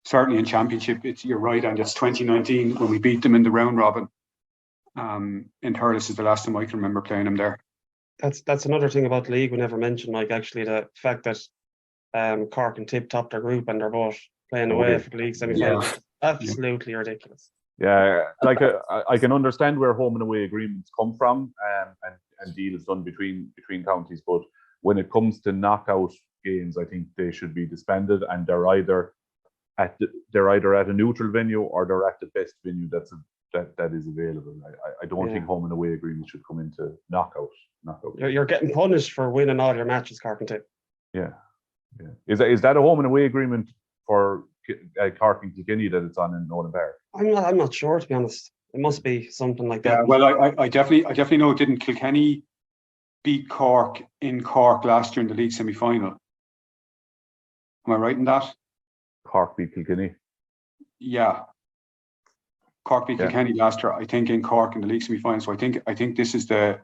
certainly in Championship, you're right, and it's 2019 when we beat them in the round robin. In Thurles is the last time I can remember playing them there. That's another thing about the league we never mentioned, Mike, actually, the fact that Cork and Tip topped their group and they're both playing away for the league semi-final. Yeah. Absolutely ridiculous. Yeah, like I can understand where home and away agreements come from, and deals done between counties. But when it comes to knockout games, I think they should be disbanded, and they're either at a neutral venue or they're at the best venue that is available. I don't think home and away agreements should come into knockout. You're getting punished for winning all your matches, Cork and Tip. Yeah. Is that a home and away agreement for Cork and Kilkenny that it's on in Nolan Park? I'm not sure, to be honest. It must be something like that. Yeah, well, I definitely know. Didn't Kilkenny beat Cork in Cork last year in the league semi-final? Am I right in that? Cork beat Kilkenny. Yeah. Cork beat Kilkenny last year, I think, in Cork in the league semi-final. So I think this is the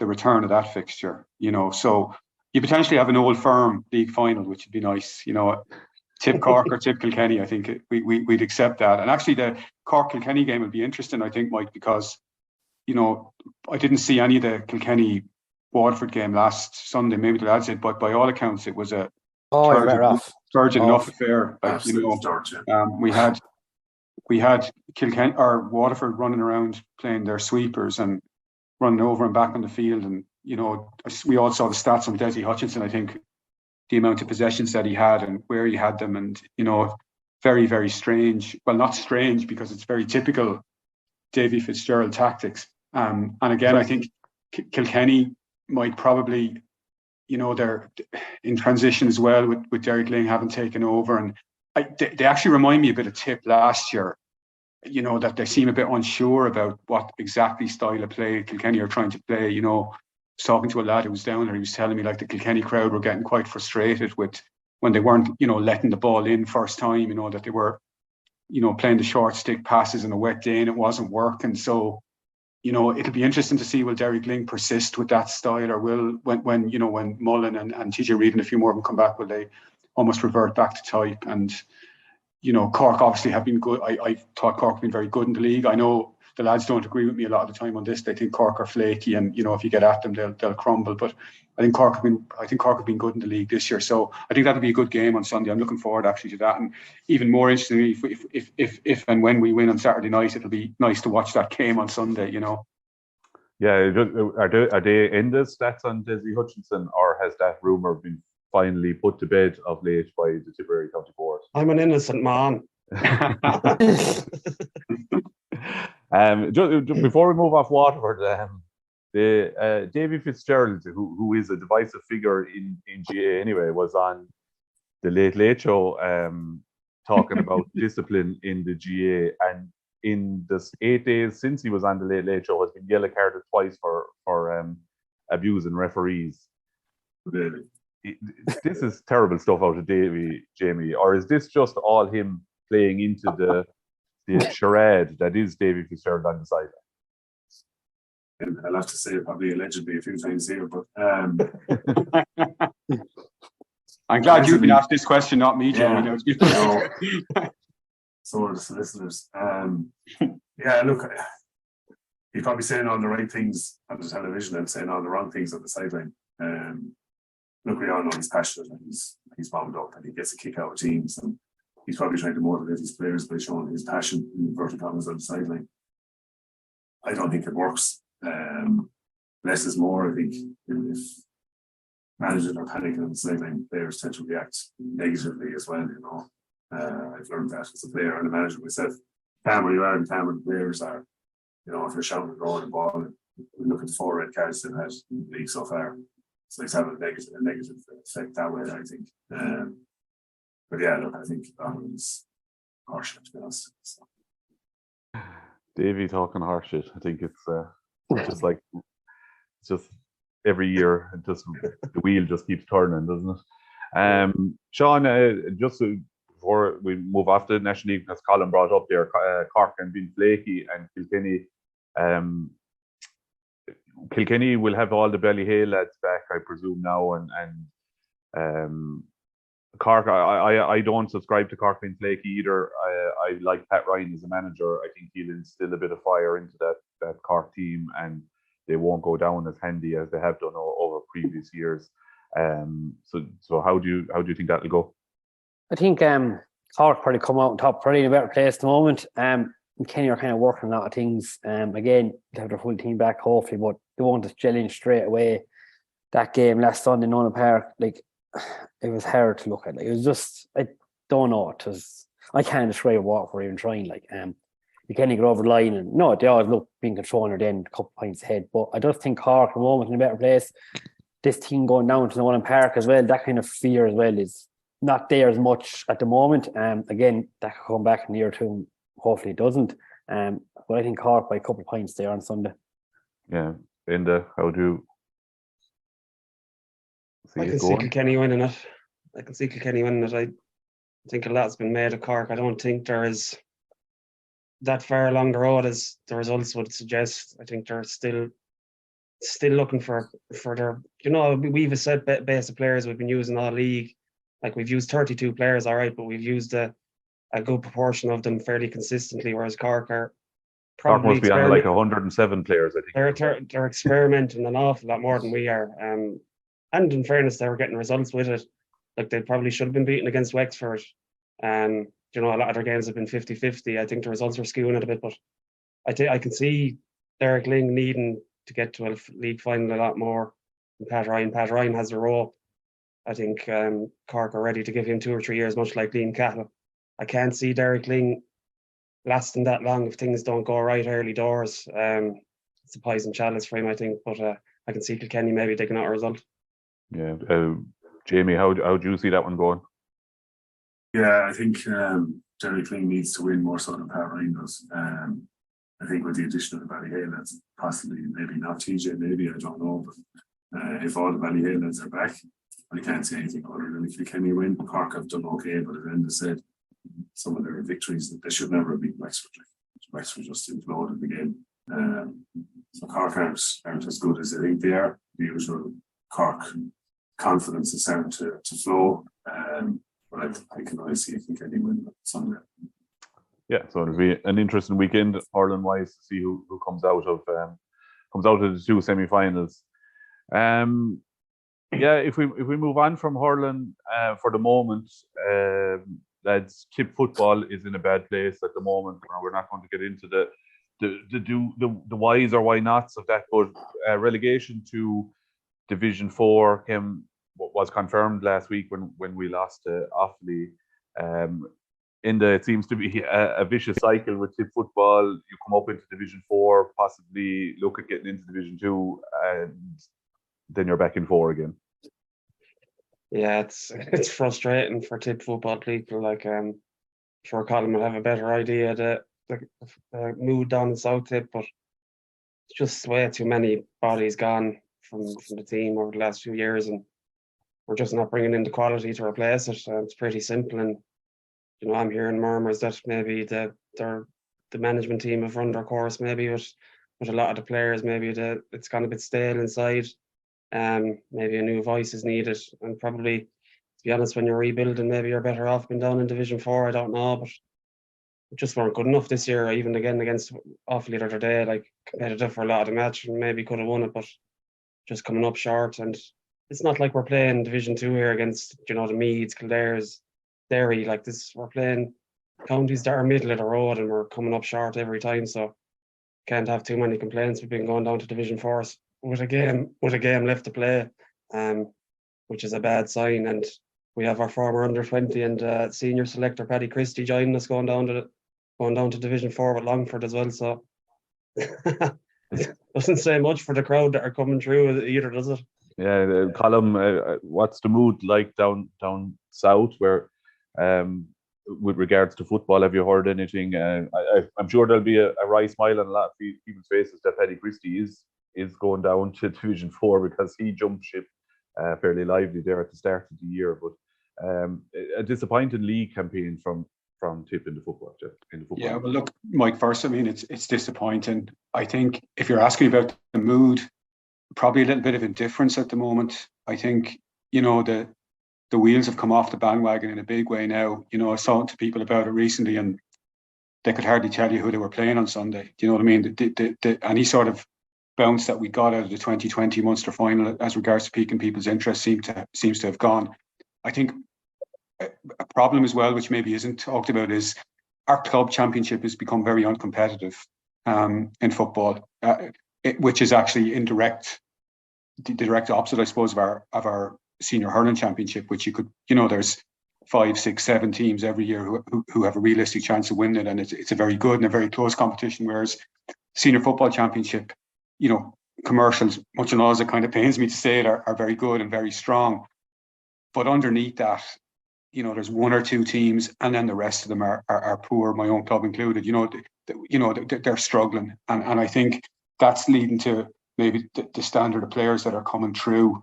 return of that fixture. You know, so you potentially have an old firm league final, which would be nice. You know, Tip Cork or Tip Kilkenny. I think we'd accept that. And actually, the Cork Kilkenny game would be interesting, I think, Mike, because you know I didn't see any of the Kilkenny Waterford game last Sunday. Maybe the lads did, but by all accounts, it was a turgid enough affair. Like, you know, we had Kilkenny or Waterford running around playing their sweepers and running over and back on the field, and you know we all saw the stats on Desi Hutchinson. I think the amount of possessions that he had and where he had them, and you know, very, very strange. Well, not strange because it's very typical Davy Fitzgerald tactics. And again, I think Kilkenny might probably, they're in transition as well with Derek Ling having taken over. And they actually remind me a bit of Tip last year, that they seem a bit unsure about what exactly style of play Kilkenny are trying to play. I was talking to a lad who was down there, he was telling me like the Kilkenny crowd were getting quite frustrated with when they weren't, letting the ball in first time, that they were, playing the short stick passes in a wet day and it wasn't working. So, it'll be interesting to see will Derek Ling persist with that style, or will when Mullen and TJ Reid and a few more of them come back, will they almost revert back to type? And Cork obviously have been good. I thought Cork have been very good in the league. I know the lads don't agree with me a lot of the time on this. They think Cork are flaky, and if you get at them, they'll crumble. But I think Cork have been good in the league this year. So I think that'll be a good game on Sunday. I'm looking forward actually to that. And even more interestingly, if and when we win on Saturday night, it'll be nice to watch that game on Sunday. Yeah, are they in the stats on Desi Hutchinson, or has that rumour been finally put to bed of late by the Tipperary County Board? I'm an innocent man. Just before we move off Waterford, Davy Fitzgerald, who is a divisive figure in GA anyway, was on the Late Late Show talking about discipline in the GA, and in the 8 days since he was on the Late Late Show has been yellow carded twice for abusing referees. Really? This is terrible stuff out of Davy, Jamie, or is this just all him playing into the charade that is Davy Fitzgerald on the sideline? And I'll have to say probably allegedly a few times here, but I'm glad you've been asked this question, not me, Jamie. No. So are the solicitors. Yeah, look, he's probably saying all the right things on the television and saying all the wrong things on the sideline. Look, we all know he's passionate and he's bombed up and he gets a kick out of teams, and he's probably trying to motivate his players by showing his passion in inverted commas on the sideline. I don't think it works. Less is more. I think if managers are panicking on the sideline, players tend to react negatively as well. I've learned that as a player and a manager myself. Calm where you are and calm where the players are. If you're shouting and rolling the ball, and look at the 4 red cards they've had in the league so far. So it's having a negative effect that way, I think. But yeah, look, I think that was harsh, to be honest. So. Davey talking harsh shit. I think it's just every year, the wheel just keeps turning, doesn't it? Sean, just before we move off the National League, as Colin brought up there, Cork and being flaky, and Kilkenny will have all the Ballyhale lads back, I presume now, and Cork. I don't subscribe to Cork being flaky either. I like Pat Ryan as a manager. I think he'll instill a bit of fire into that Cork team, and they won't go down as handy as they have done over previous years. So how do you think that'll go? I think Cork probably come out on top, probably in a better place at the moment. Kenny are kind of working on a lot of things. Again, they have their full team back, hopefully, but they won't just gel in straight away. That game last Sunday in Nona Park, it was hard to look at. It was just, I don't know. I can't describe what we're even trying. You can't get over the line, and no, they always look being controlled or then a couple of points ahead. But I just think Cork at the moment in a better place. This team going down to Nona Park as well, that kind of fear as well is not there as much at the moment. Again, that could come back in the year or two. Hopefully it doesn't. But I think Cork by a couple of points there on Sunday. Yeah. Linda, how do you see I can see Kilkenny winning it. I think a lot's been made of Cork. I don't think there is that far along the road as the results would suggest. I think they're still looking for their, we've a set base of players we've been using all league. We've used 32 players, all right, but we've used a good proportion of them fairly consistently, whereas Cork are probably must be on 107 players, I think. They're experimenting an awful lot more than we are. And in fairness, they were getting results with it. They probably should have been beaten against Wexford. A lot of their games have been 50-50. I think the results are skewing it a bit, but I can see Derek Ling needing to get to a league final a lot more than Pat Ryan. Pat Ryan has the rope. I think Cork are ready to give him 2 or 3 years, much like Liam Cahill. I can't see Derek Ling lasting that long if things don't go right early doors. It's a poison chalice for him, I think. But I can see Kilkenny maybe taking out a result. Yeah, Jamie, how do you see that one going? Yeah, I think Jerry Kling needs to win more so than Pat Ryan does. I think with the addition of the Ballyhale, that's possibly maybe not TJ, maybe, I don't know. But if all the Ballyhale lads are back, I can't say anything other than if Kilkenny win. Cork have done okay, but as Enda said, some of their victories that they should never have beat Wexford. Wexford just imploded the game. So Cork aren't as good as I think they are. The usual Cork confidence is starting to flow. But I can only see Kilkenny win Sunday. Yeah, so it'll be an interesting weekend, hurling-wise, to see who comes out of the two semi-finals. Yeah, if we move on from hurling for the moment, lads, tip football is in a bad place at the moment. We're not going to get into the whys or why nots of that, but relegation to Division 4 was confirmed last week when we lost to Offaly. It seems to be a vicious cycle with tip football. You come up into Division 4, possibly look at getting into Division 2, and then you're back in 4 again. Yeah, it's frustrating for tip football people. Like, sure, Colin will have a better idea the mood down in South Tip, but it's just way too many bodies gone from the team over the last few years, and we're just not bringing in the quality to replace it. It's pretty simple, and I'm hearing murmurs that maybe the management team have run their course, maybe with a lot of the players. Maybe it's gone a bit stale inside. Maybe a new voice is needed, and probably, to be honest, when you're rebuilding, maybe you're better off being down in Division 4. I don't know, but we just weren't good enough this year. Even again against Offaly the other day, like, competitive for a lot of the match, and maybe could have won it, but just coming up short. And it's not like we're playing Division 2 here against the Meads, Kildares, Derry. Like this, we're playing counties that are middle of the road, and we're coming up short every time. So can't have too many complaints. We've been going down to Division 4 with a game left to play, which is a bad sign. And we have our former under-20 and senior selector Paddy Christie joining us going down to Division 4 with Longford as well. So doesn't say much for the crowd that are coming through either, does it? Yeah, Colm, what's the mood like down south? Where, with regards to football, have you heard anything? I'm sure there'll be a wry smile on a lot of people's faces that Paddy Christie is going down to Division 4, because he jumped ship fairly lively there at the start of the year. But a disappointing league campaign from Tip in the football. Yeah, well, look, Mike, first, I mean, it's disappointing. I think if you're asking about the mood, probably a little bit of indifference at the moment. I think, the wheels have come off the bandwagon in a big way now. I was talking to people about it recently, and they could hardly tell you who they were playing on Sunday. Do you know what I mean? Any sort of bounce that we got out of the 2020 Munster final as regards to piquing people's interest seems to have gone. I think a problem as well, which maybe isn't talked about, is our club championship has become very uncompetitive in football, which is actually the direct opposite, I suppose, of our senior hurling championship, which you could, there's 5, 6, 7 teams every year who have a realistic chance of winning it, and it's a very good and a very close competition. Whereas senior football championship, commercials, much and all as it kind of pains me to say it, are very good and very strong. But underneath that, there's 1 or 2 teams, and then the rest of them are poor, my own club included. They're struggling. And I think that's leading to maybe the standard of players that are coming through,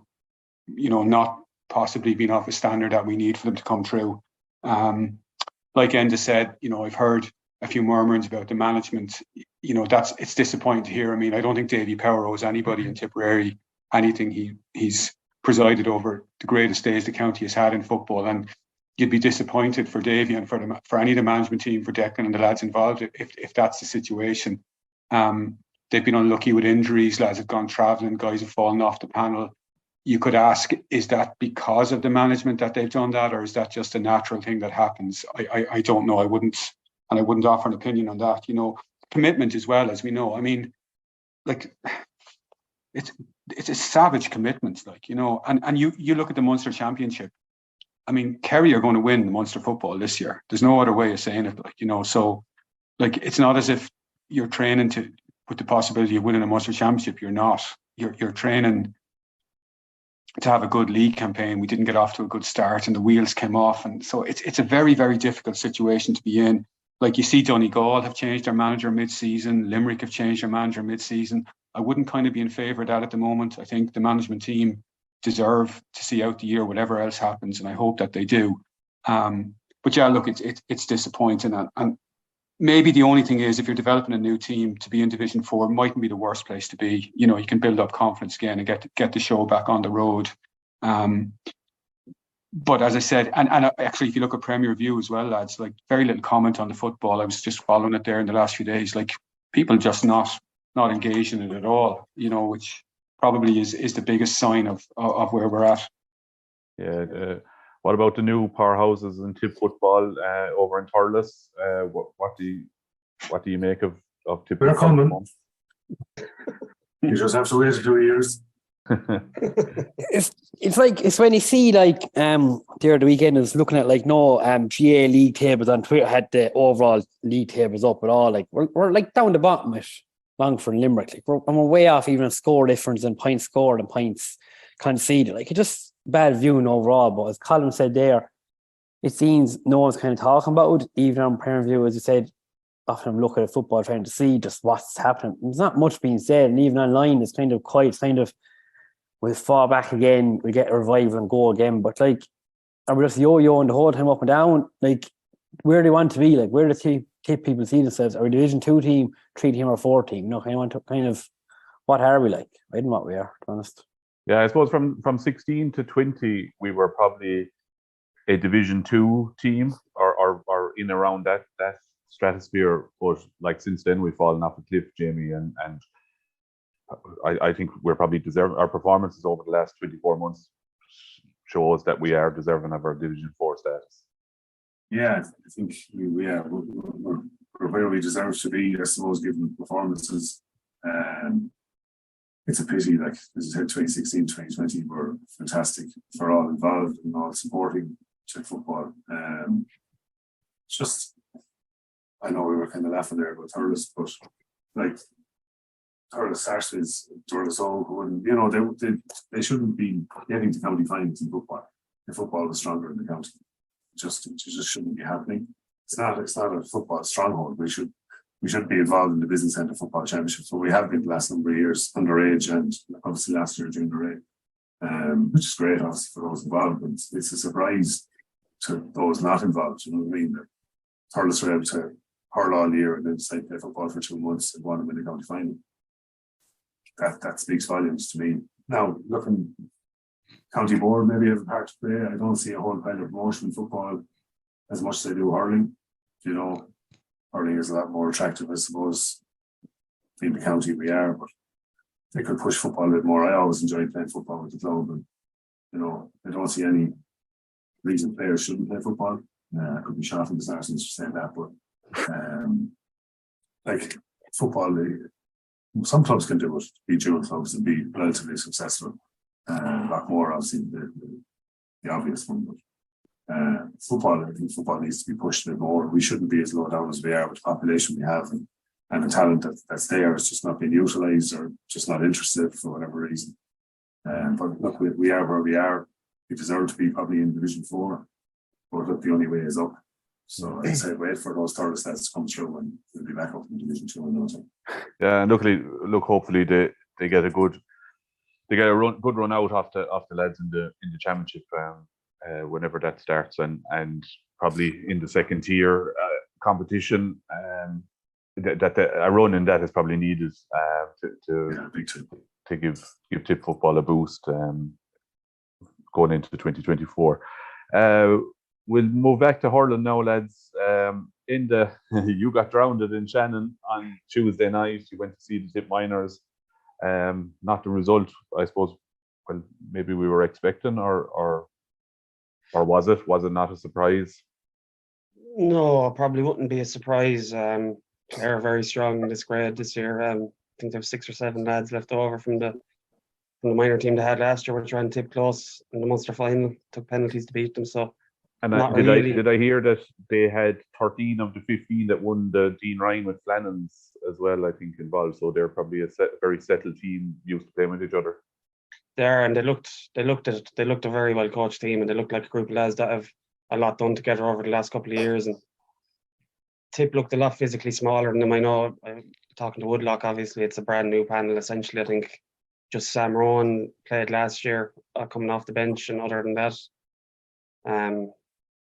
not possibly being off a standard that we need for them to come through. Like Enda said, I've heard a few murmurings about the management. It's disappointing to hear. I mean, I don't think Davy Power owes anybody in Tipperary anything. He's presided over the greatest days the county has had in football, and you'd be disappointed for Davy and for any of the management team, for Declan and the lads involved, if that's the situation. They've been unlucky with injuries. Lads have gone travelling. Guys have fallen off the panel. You could ask, is that because of the management that they've done that, or is that just a natural thing that happens? I don't know. I wouldn't offer an opinion on that. Commitment as well, as we know. I mean, like, it's a savage commitment, and you look at the Munster Championship. I mean, Kerry are going to win the Munster football this year. There's no other way of saying it, so, like, it's not as if you're training with the possibility of winning a Munster Championship. You're not. you're training to have a good league campaign. We didn't get off to a good start, and the wheels came off, and so it's a very, very difficult situation to be in. Like, you see, Donegal have changed their manager mid-season. Limerick have changed their manager mid-season. I wouldn't kind of be in favour of that at the moment. I think the management team deserve to see out the year, whatever else happens, and I hope that they do. But yeah, look, it's disappointing, and maybe the only thing is, if you're developing a new team, to be in Division 4 mightn't be the worst place to be. You know, you can build up confidence again and get the show back on the road. But as I said, and actually, if you look at Premier View as well, lads, like, very little comment on the football. I was just following it there in the last few days. Like, people just not engaged in it at all. You know, which probably is the biggest sign of where we're at. Yeah. What about the new powerhouses in Tip football over in Thurles? What do you make of Tip They're football? coming. You just have to wait 2 years. It's when you see, like, there the weekend, I was looking at, like, GA league tables on Twitter had the overall league tables up at all. Like, we're like down the bottom at Longford and Limerick. Like, we're way off even a score difference and points scored and points conceded. Like, it's just bad viewing overall. But as Colin said there, it seems no one's kind of talking about it, even on Premier View, as you said. Often I'm looking at football trying to see just what's happening. There's not much being said, and even online it's kind of quiet. It's kind of, we'll fall back again, we get a revival and go again. But, like, are we just yo-yoing the whole time up and down? Like, where do they want to be? Like, where do the Tip people see themselves? Are we a Division 2 team, 3 team, or 4 team? What are we like? I don't know what we are, to be honest. Yeah, I suppose from 16 to 20, we were probably a Division 2 team, or in around that stratosphere. But, like, since then, we've fallen off a cliff, Jamie, and I think we're probably deserving. Our performances over the last 24 months shows that we are deserving of our Division 4 status. Yeah, I think we're where we deserve to be, I suppose, given performances. It's a pity, like, as I said, 2016, 2020 were fantastic for all involved and all supporting Tip football. Just, I know we were kind of laughing there about Thurles, but, like, Thurles Sarsfields, Thurles Oak, and, you know, they shouldn't be getting to county finals in football. The football was stronger in the county. It just shouldn't be happening. It's not a football stronghold. We should be involved in the Business Centre Football Championships, but we have been the last number of years, underage, and obviously last year junior A, which is great, obviously, for those involved. But it's a surprise to those not involved. You know what I mean? That Thurles were able to hurl all year and then decide to play football for 2 months and want to win the county final. That speaks volumes to me. Now, looking, county board maybe have a part to play. I don't see a whole pile of promotion in football as much as they do hurling. You know, hurling is a lot more attractive, I suppose, in the county we are, but they could push football a bit more. I always enjoyed playing football with the club, and, you know, I don't see any reason players shouldn't play football. I could be shot in the Saracens for saying that, but like, football, some clubs can do it, be dual clubs and be relatively successful. A lot more, obviously, the obvious one, but football, I think football needs to be pushed a bit more. We shouldn't be as low down as we are with the population we have, and the talent that's there is just not being utilised or just not interested for whatever reason. But look, we are where we are. We deserve to be probably in Division 4, but look, the only way is up. So I'd say wait for those Thurles stats to come through, and we'll be back up in Division 2 in no time. Yeah, and hopefully they get a good run out off the lads in the championship whenever that starts, and probably in the second tier competition. That a run in that is probably needed to give Tip football a boost going into 2024. We'll move back to hurling now, lads. You got drowned in Shannon on Tuesday night. You went to see the Tip Miners. Not the result, I suppose. Well, maybe we were expecting, or was it? Was it not a surprise? No, it probably wouldn't be a surprise. They're very strong in this grade this year. I think there were 6 or 7 lads left over from the minor team they had last year, which ran Tip close in the Munster final. Took penalties to beat them, so And Not did really. I hear that they had 13 of the 15 that won the Dean Ryan with Flannans as well, I think, involved. So they're probably a very settled team, used to playing with each other. There, and they looked a very well coached team, and they looked like a group of lads that have a lot done together over the last couple of years. And Tip looked a lot physically smaller than them. I know, talking to Woodlock, obviously it's a brand new panel. Essentially, I think just Sam Rowan played last year, coming off the bench, and other than that,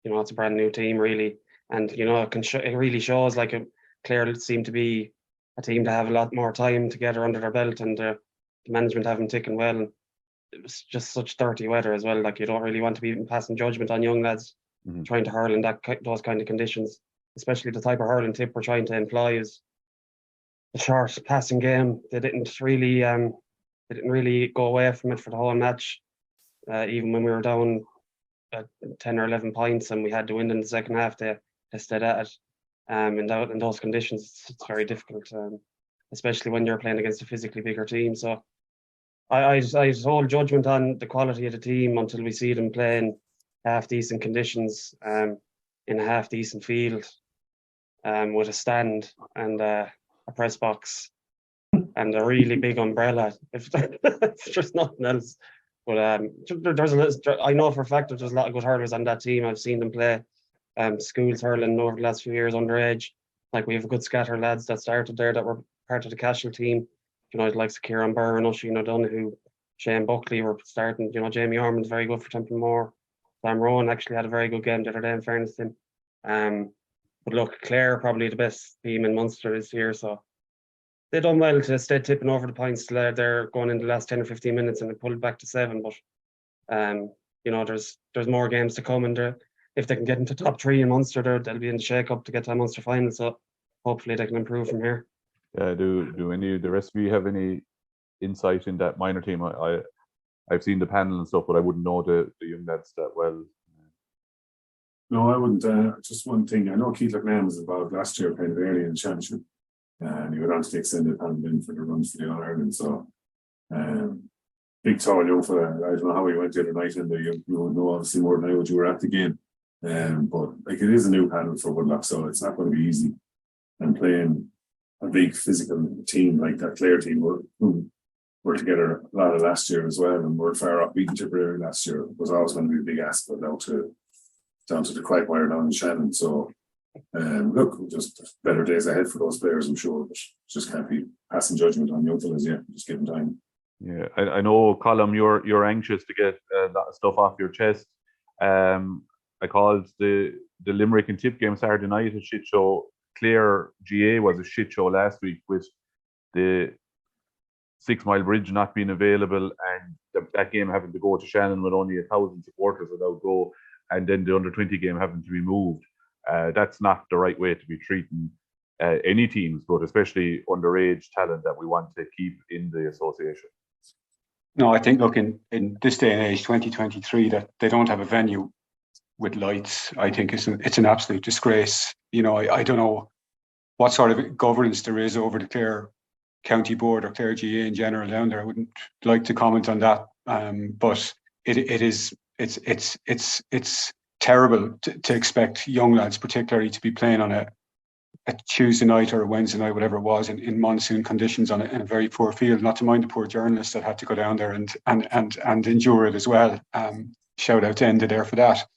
it's a brand new team really. And it really shows like Clare seem to be a team to have a lot more time together under their belt, and the management have them ticking well. And it was just such dirty weather as well. Like, you don't really want to be passing judgment on young lads trying to hurl in those kind of conditions, especially the type of hurling Tip we're trying to employ is a short passing game. They didn't really go away from it for the whole match, even when we were down 10 or 11 points and we had to win in the second half. They stayed at it. In those conditions, it's very difficult, especially when you're playing against a physically bigger team. So I hold judgment on the quality of the team until we see them playing half decent conditions, in a half decent field, with a stand and a press box and a really big umbrella. If there's nothing else, but I know for a fact that there's a lot of good hurlers on that team. I've seen them play schools hurling over the last few years underage. Like, we have a good scatter lads that started there that were part of the Cashel team. Like Kieran Byrne, Oisin O'Donoghue, Shane Buckley were starting. Jamie Ormond's very good for Templemore. Sam Rowan actually had a very good game the other day, in fairness to him. But look, Clare probably the best team in Munster this year, so they done well to stay tipping over the points. They're going in the last 10 or 15 minutes and they pulled back to 7. But there's more games to come, and if they can get into top 3 in Munster, they'll be in the shake-up to get to a Munster final. So hopefully they can improve from here. Do any of the rest of you have any insight in that minor team? I've seen the panel and stuff, but I wouldn't know the young lads that well. No, I wouldn't. Just one thing. I know Keith McMahon was involved last year kind of early in the championship, and he went on to the extended panel in for the runs for the All-Ireland. So, big tall young fella. I don't know how he went the other night, and you would know obviously more than I would. You were at the game, but like, it is a new panel for Woodlock, so it's not going to be easy. And playing a big physical team like that Clare team, who were together a lot of last year as well, and were far off beating Tipperary last year, was always going to be a big ask, but down to the Quagmire down in Shannon. So look, just better days ahead for those players, I'm sure, but just can't be passing judgment on young fellas yet. Just give them time. Yeah, I know, Colm, you're anxious to get that stuff off your chest. I called the Limerick and Tip game Saturday night a shit show. Clare GA was a shit show last week, with the 6 Mile Bridge not being available, and that game having to go to Shannon with only 1,000 supporters without go, and then the under-20 game having to be moved. That's not the right way to be treating any teams, but especially underage talent that we want to keep in the association. No, I think, look, in this day and age, 2023, that they don't have a venue with lights, I think it's an absolute disgrace. I don't know what sort of governance there is over the Clare County Board or Clare GA in general down there. I wouldn't like to comment on that, but it's terrible to expect young lads, particularly, to be playing on a Tuesday night or a Wednesday night, whatever it was, in monsoon conditions in a very poor field. Not to mind the poor journalists that had to go down there and endure it as well. Shout out to Enda there for that.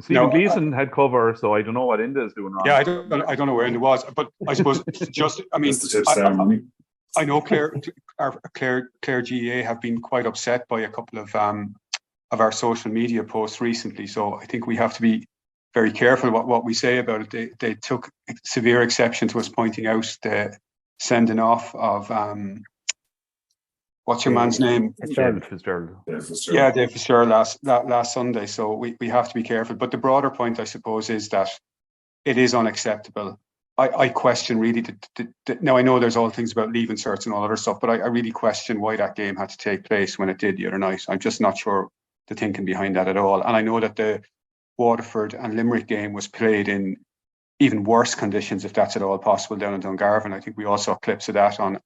Stephen Gleeson had cover, so I don't know what Enda is doing wrong. Yeah, I don't know where Enda was, but I suppose I know Clare GA have been quite upset by a couple of our social media posts recently. So I think we have to be very careful what we say about it. They took severe exception to us pointing out the sending off of what's your man's name? David Fitzgerald. Yeah, David Fitzgerald last Sunday. So we have to be careful. But the broader point, I suppose, is that it is unacceptable. I question really now I know there's all things about leave inserts and all other stuff, but I really question why that game had to take place when it did the other night. I'm just not sure the thinking behind that at all. And I know that the Waterford and Limerick game was played in even worse conditions, if that's at all possible, down in Dungarvan. I think we all saw clips of that on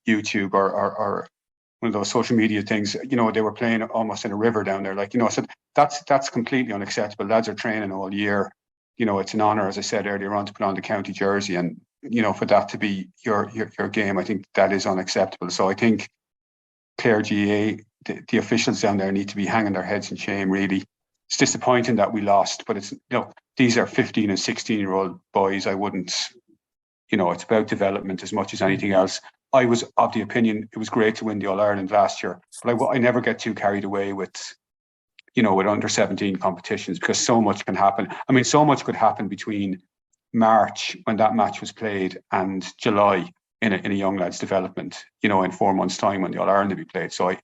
YouTube or one of those social media things. You know, they were playing almost in a river down there. Like, you know, so that's completely unacceptable. Lads are training all year. You know, it's an honour, as I said earlier on, to put on the county jersey, and you know, for that to be your game, I think that is unacceptable. So I think Clare GAA, the officials down there need to be hanging their heads in shame. Really, it's disappointing that we lost, but it's, you know, these are 15 and 16-year-old boys. I wouldn't, you know, it's about development as much as anything else. I was of the opinion it was great to win the All-Ireland last year, but I never get too carried away with, you know, with under-17 competitions, because so much can happen. I mean, so much could happen between March, when that match was played, and July in a young lad's development, you know, in 4 months' time when the All-Ireland will be played. So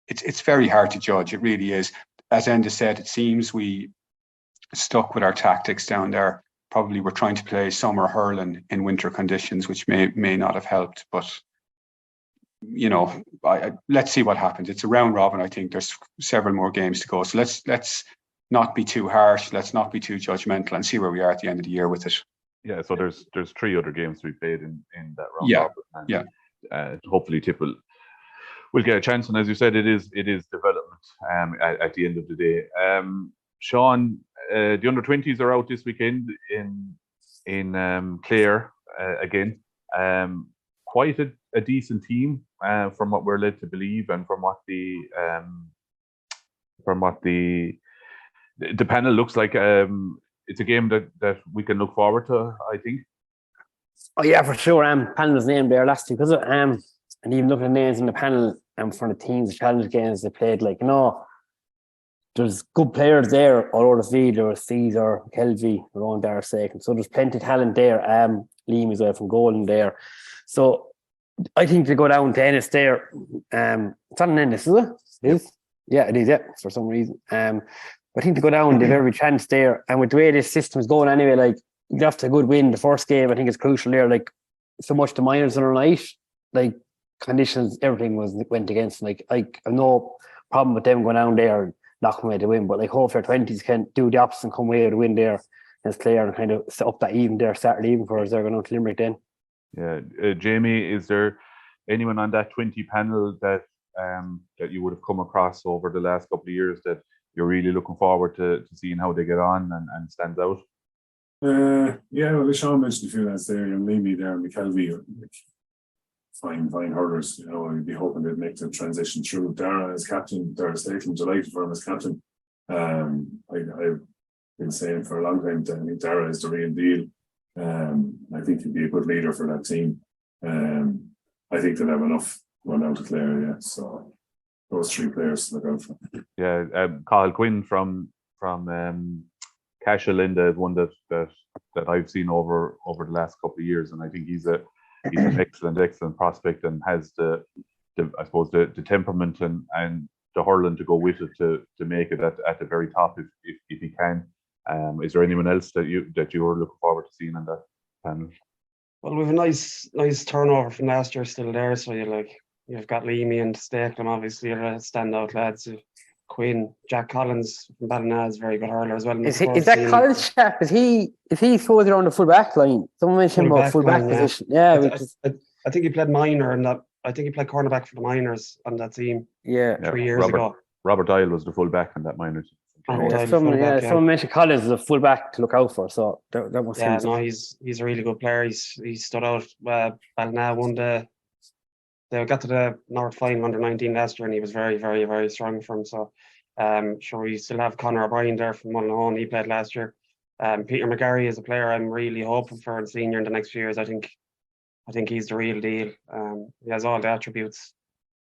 it's very hard to judge. It really is. As Enda said, it seems we stuck with our tactics down there. Probably we're trying to play summer hurling in winter conditions, which may not have helped. But, you know, let's see what happens. It's a round robin. I think there's several more games to go. So let's not be too harsh. Let's not be too judgmental, and see where we are at the end of the year with it. Yeah, so there's 3 other games to be played in that round. Yeah, robin. And hopefully Tip will get a chance. And as you said, it is development at the end of the day. Sean, the under-20s are out this weekend in Clare again. Quite a decent team from what we're led to believe, and from what the panel looks like. It's a game that we can look forward to, I think. Oh yeah, for sure. Panel was named there last week because and even looking at names in the panel from the teams, the challenge games they played, like, you know, there's good players there all over the field. There was Caesar, Kelvy, Rowan Darrasek, so there's plenty of talent there. Liam is away from Golden there, so I think to go down to Ennis there. It's on Ennis, is it? It is. Yeah, it is. Yeah, for some reason. I think to go down, they've every chance there. And with the way this system is going anyway, like, you have to have a good win the first game. I think it's crucial there. Like, so much the minors on the night, like, conditions, everything went against them. Like, I have no problem with them going down there and knocking away the win. But like, hopefully our 20s can do the opposite and come away with a win there as Clare, and kind of set up that even there Saturday evening for us. They're going out to Limerick then. Yeah, Jamie, is there anyone on that 20 panel that you would have come across over the last couple of years that you're really looking forward to seeing how they get on and stands out? Yeah, well, Sean mentioned a few lads there, and maybe there, McKelvey, like, fine hurlers. You know, I'd be hoping they'd make the transition through. Dara as captain, Dara Statham, delighted for him as captain. I've been saying for a long time that I think Dara is the real deal. I think he'd be a good leader for that team. I think they'll have enough run out of Clare, yeah. So those 3 players to look out for. Yeah, Cathal Quinn from Cashel Linda is one that I've seen over the last couple of years, and I think he's an excellent prospect, and has the I suppose the temperament and the hurling to go with it to make it at the very top if he can. Is there anyone else that you are looking forward to seeing on that panel? Well, we have a nice turnover from last year still there. So you've got Leamy and Stakelum, obviously, are standout lads. Quinn, Jack Collins from Ballina is a very good hurler as well. Is that Collins chap? Is he further on the full back line? Someone mentioned about full back position. Yeah, I think he played minor, and I think he played cornerback for the minors on that team. Yeah, 3 years ago. Robert Dial was the full back on that minor team. Someone mentioned Collins is a full back to look out for. So that must. Yeah, no, he's a really good player. He stood out. Ballina won they got to the North final under 19 last year, and he was very, very, very strong for him. So, sure, we still have Conor O'Brien there from Mullinholm. He played last year. Peter McGarry is a player I'm really hoping for in senior in the next few years. I think he's the real deal. He has all the attributes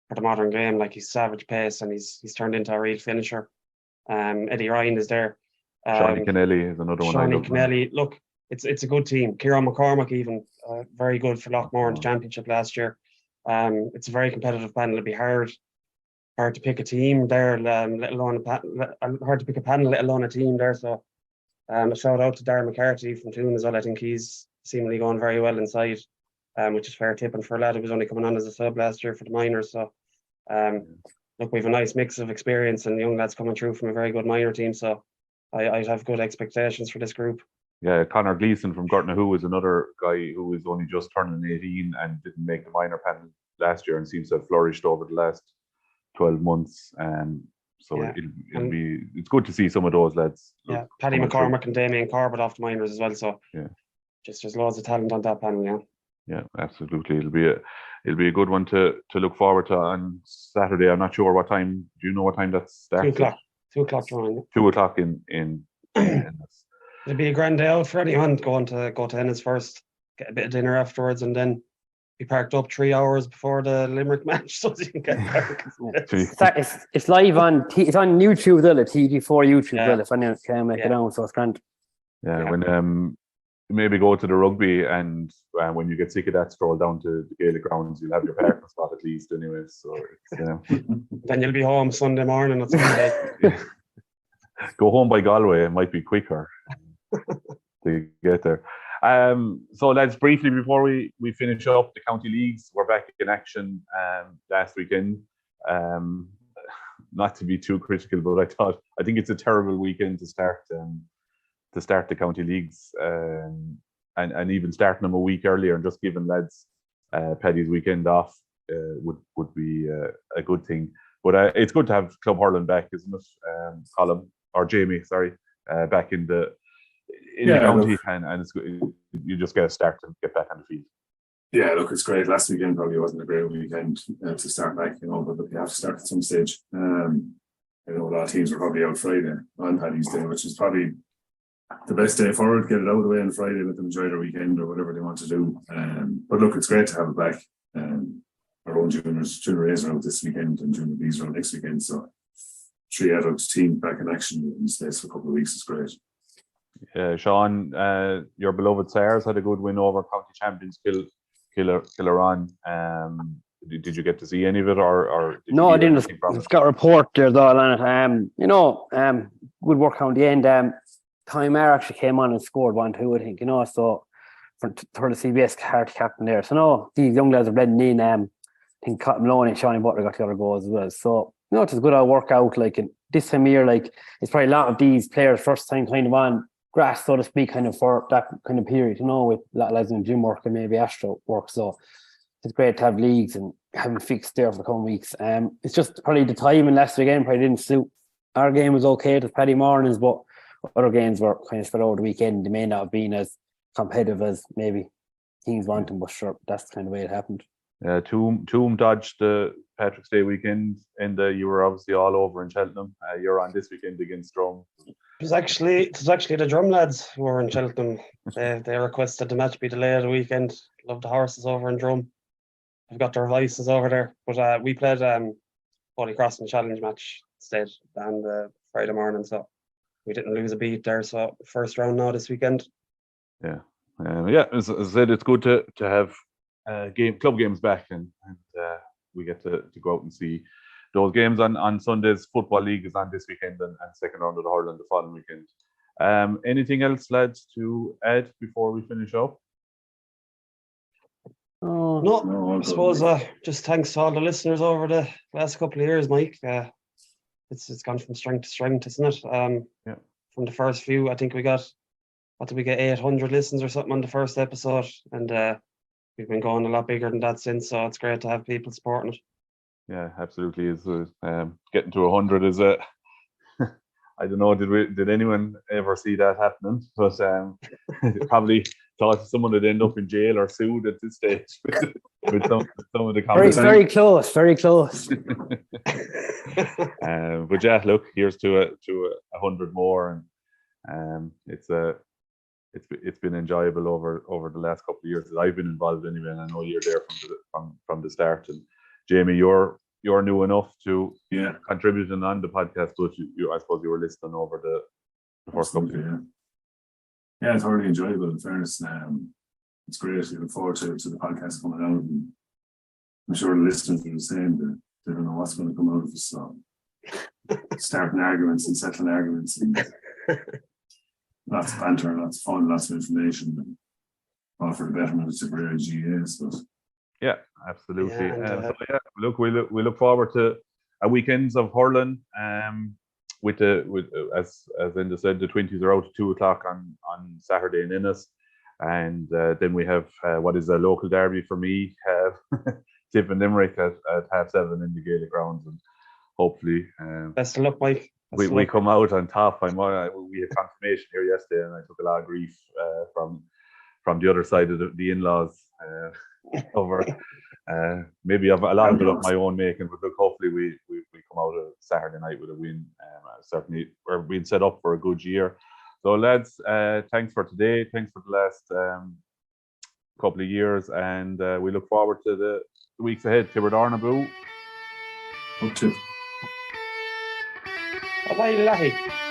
for the modern game. Like, he's savage pace, and he's turned into a real finisher. Eddie Ryan is there. Shawnee Kennelly is another one. Shawnee Kennelly. Look, it's a good team. Kieran McCormack even very good for Loughmore in the championship last year. It's a very competitive panel. It'll be hard to pick a team there, let alone hard to pick a panel, let alone a team there. So, a shout out to Darren McCarthy from Toon as well. I think he's seemingly going very well inside, which is fair tipping for a lad who was only coming on as a sub last year for the minors. So, look, we have a nice mix of experience and young lads coming through from a very good minor team. So, I'd have good expectations for this group. Yeah, Conor Gleeson from Gortnahu is another guy who is only just turning 18 and didn't make the minor panel last year and seems to have flourished over the last 12 months. So Yeah. it's good to see some of those lads. Yeah, Paddy coming through. McCormick and Damien Corbett off the minors as well. So Yeah. just there's loads of talent on that panel. Yeah. Yeah, absolutely. It'll be a good one to look forward to on Saturday. I'm not sure what time. Do you know what time that starts? 2:00. 2:00 tomorrow. 2:00 in It'll be a grand day out for anyone go to Ennis first, get a bit of dinner afterwards, and then be parked up 3 hours before the Limerick match so you can get back. It's live on it's on YouTube, though, TV4 YouTube, Yeah. well, if anyone can make it on, so it's grand. Yeah, when maybe go to the rugby, and when you get sick of that, stroll down to the Gaelic grounds. You'll have your parking spot at least, anyway. So it's, Then you'll be home Sunday morning. It's Sunday. go home by Galway. It might be quicker to get there. So lads, briefly before we finish up the county leagues, we're back in action last weekend. Not to be too critical, but I think it's a terrible weekend to start the county leagues, and even starting them a week earlier and just giving lads Paddy's weekend off would be a good thing. But it's good to have Club Hurling back, isn't it? Colin or Jamie, sorry, back in the county, and it's good. You just get a start and get back on the field. Yeah, look, it's great. Last weekend probably wasn't a great weekend to start back, but look, you have to start at some stage. A lot of teams were probably out Friday on Paddy's Day, which is probably the best day forward. Get it out of the way on Friday, let them enjoy their weekend or whatever they want to do. But look, it's great to have it back. Our own junior A's are out this weekend and junior B's are out next weekend. So 3 adult team back in action in the States for a couple of weeks is great. Sean, your beloved Sayers had a good win over county champions Killaran. Did you get to see any of it, or no? I didn't. It's got a report there though on it. Good work on the end. Timar actually came on and scored 1-2, I think. So for the CBS Heart captain there. So no, these young lads are blending in. I think Cotton Maloney and Shawnee Butler got the other goals as well. So it's a good workout. Like in this time of year, like it's probably a lot of these players first time kind of on grass, so to speak, kind of for that kind of period. With a lot of lads in gym work and maybe astro work. So it's great to have leagues and having fixed there for the coming weeks. It's just probably the time in Leicester again probably didn't suit. Our game was okay with Paddy mornings, but other games were kind of spread over the weekend. They may not have been as competitive as maybe teams wanted, but sure, that's the kind of way it happened. Toom dodged the Patrick's Day weekend, and you were obviously all over in Cheltenham. You're on this weekend against Drum. It was actually the Drum lads who were in Cheltenham. They requested the match be delayed a weekend. Love the horses over in Drum. I've got their voices over there. But we played Holy Crossing Challenge match instead on Friday morning, so we didn't lose a beat there. So first round now this weekend. Yeah. As I said, it's good to have club games back, and we get to go out and see those games on Sundays. Football League is on this weekend, and second round of the Hurling the following weekend. Anything else, lads, to add before we finish up? No, I suppose just thanks to all the listeners over the last couple of years, Mike. It's gone from strength to strength, isn't it? From the first few, I think we got 800 listens or something on the first episode, and we've been going a lot bigger than that since. So it's great to have people supporting it. Yeah, absolutely. Is getting to 100 is a I don't know. Did anyone ever see that happening? But probably thought someone would end up in jail or sued at this stage with some of the comments. Very close. But yeah, look, here's to 100 more, and it's been enjoyable over the last couple of years that I've been involved anyway, and I know you're there from the start. And Jamie, you're new enough to contribute on the podcast, but I suppose you were listening over the first couple of years. Yeah, it's already enjoyable. In fairness, it's great. I look forward to the podcast coming out. And I'm sure the listeners are the same. They don't know what's going to come out of this. So starting arguments and settling arguments, and lots of banter, lots of fun, lots of information, and all for the betterment of Tipperary GAs. But yeah, absolutely. Look, we look forward to a weekends of hurling. With as Enda said, the 20s are out at 2:00 on Saturday in Ennis, and then we have what is a local derby for me, Tip and Limerick at 7:30 in the Gaelic grounds, and hopefully. Best of luck, Mike. Best of We luck. come out on top. We had confirmation here yesterday, and I took a lot of grief from the other side of the in-laws over. Maybe I've a lot of it of my own making, but look, hopefully we come out of Saturday night with a win. Certainly, we're being set up for a good year. So, lads, thanks for today. Thanks for the last couple of years, and we look forward to the weeks ahead. Tibber Darnaboo. Up to. Bye-bye, Lahi.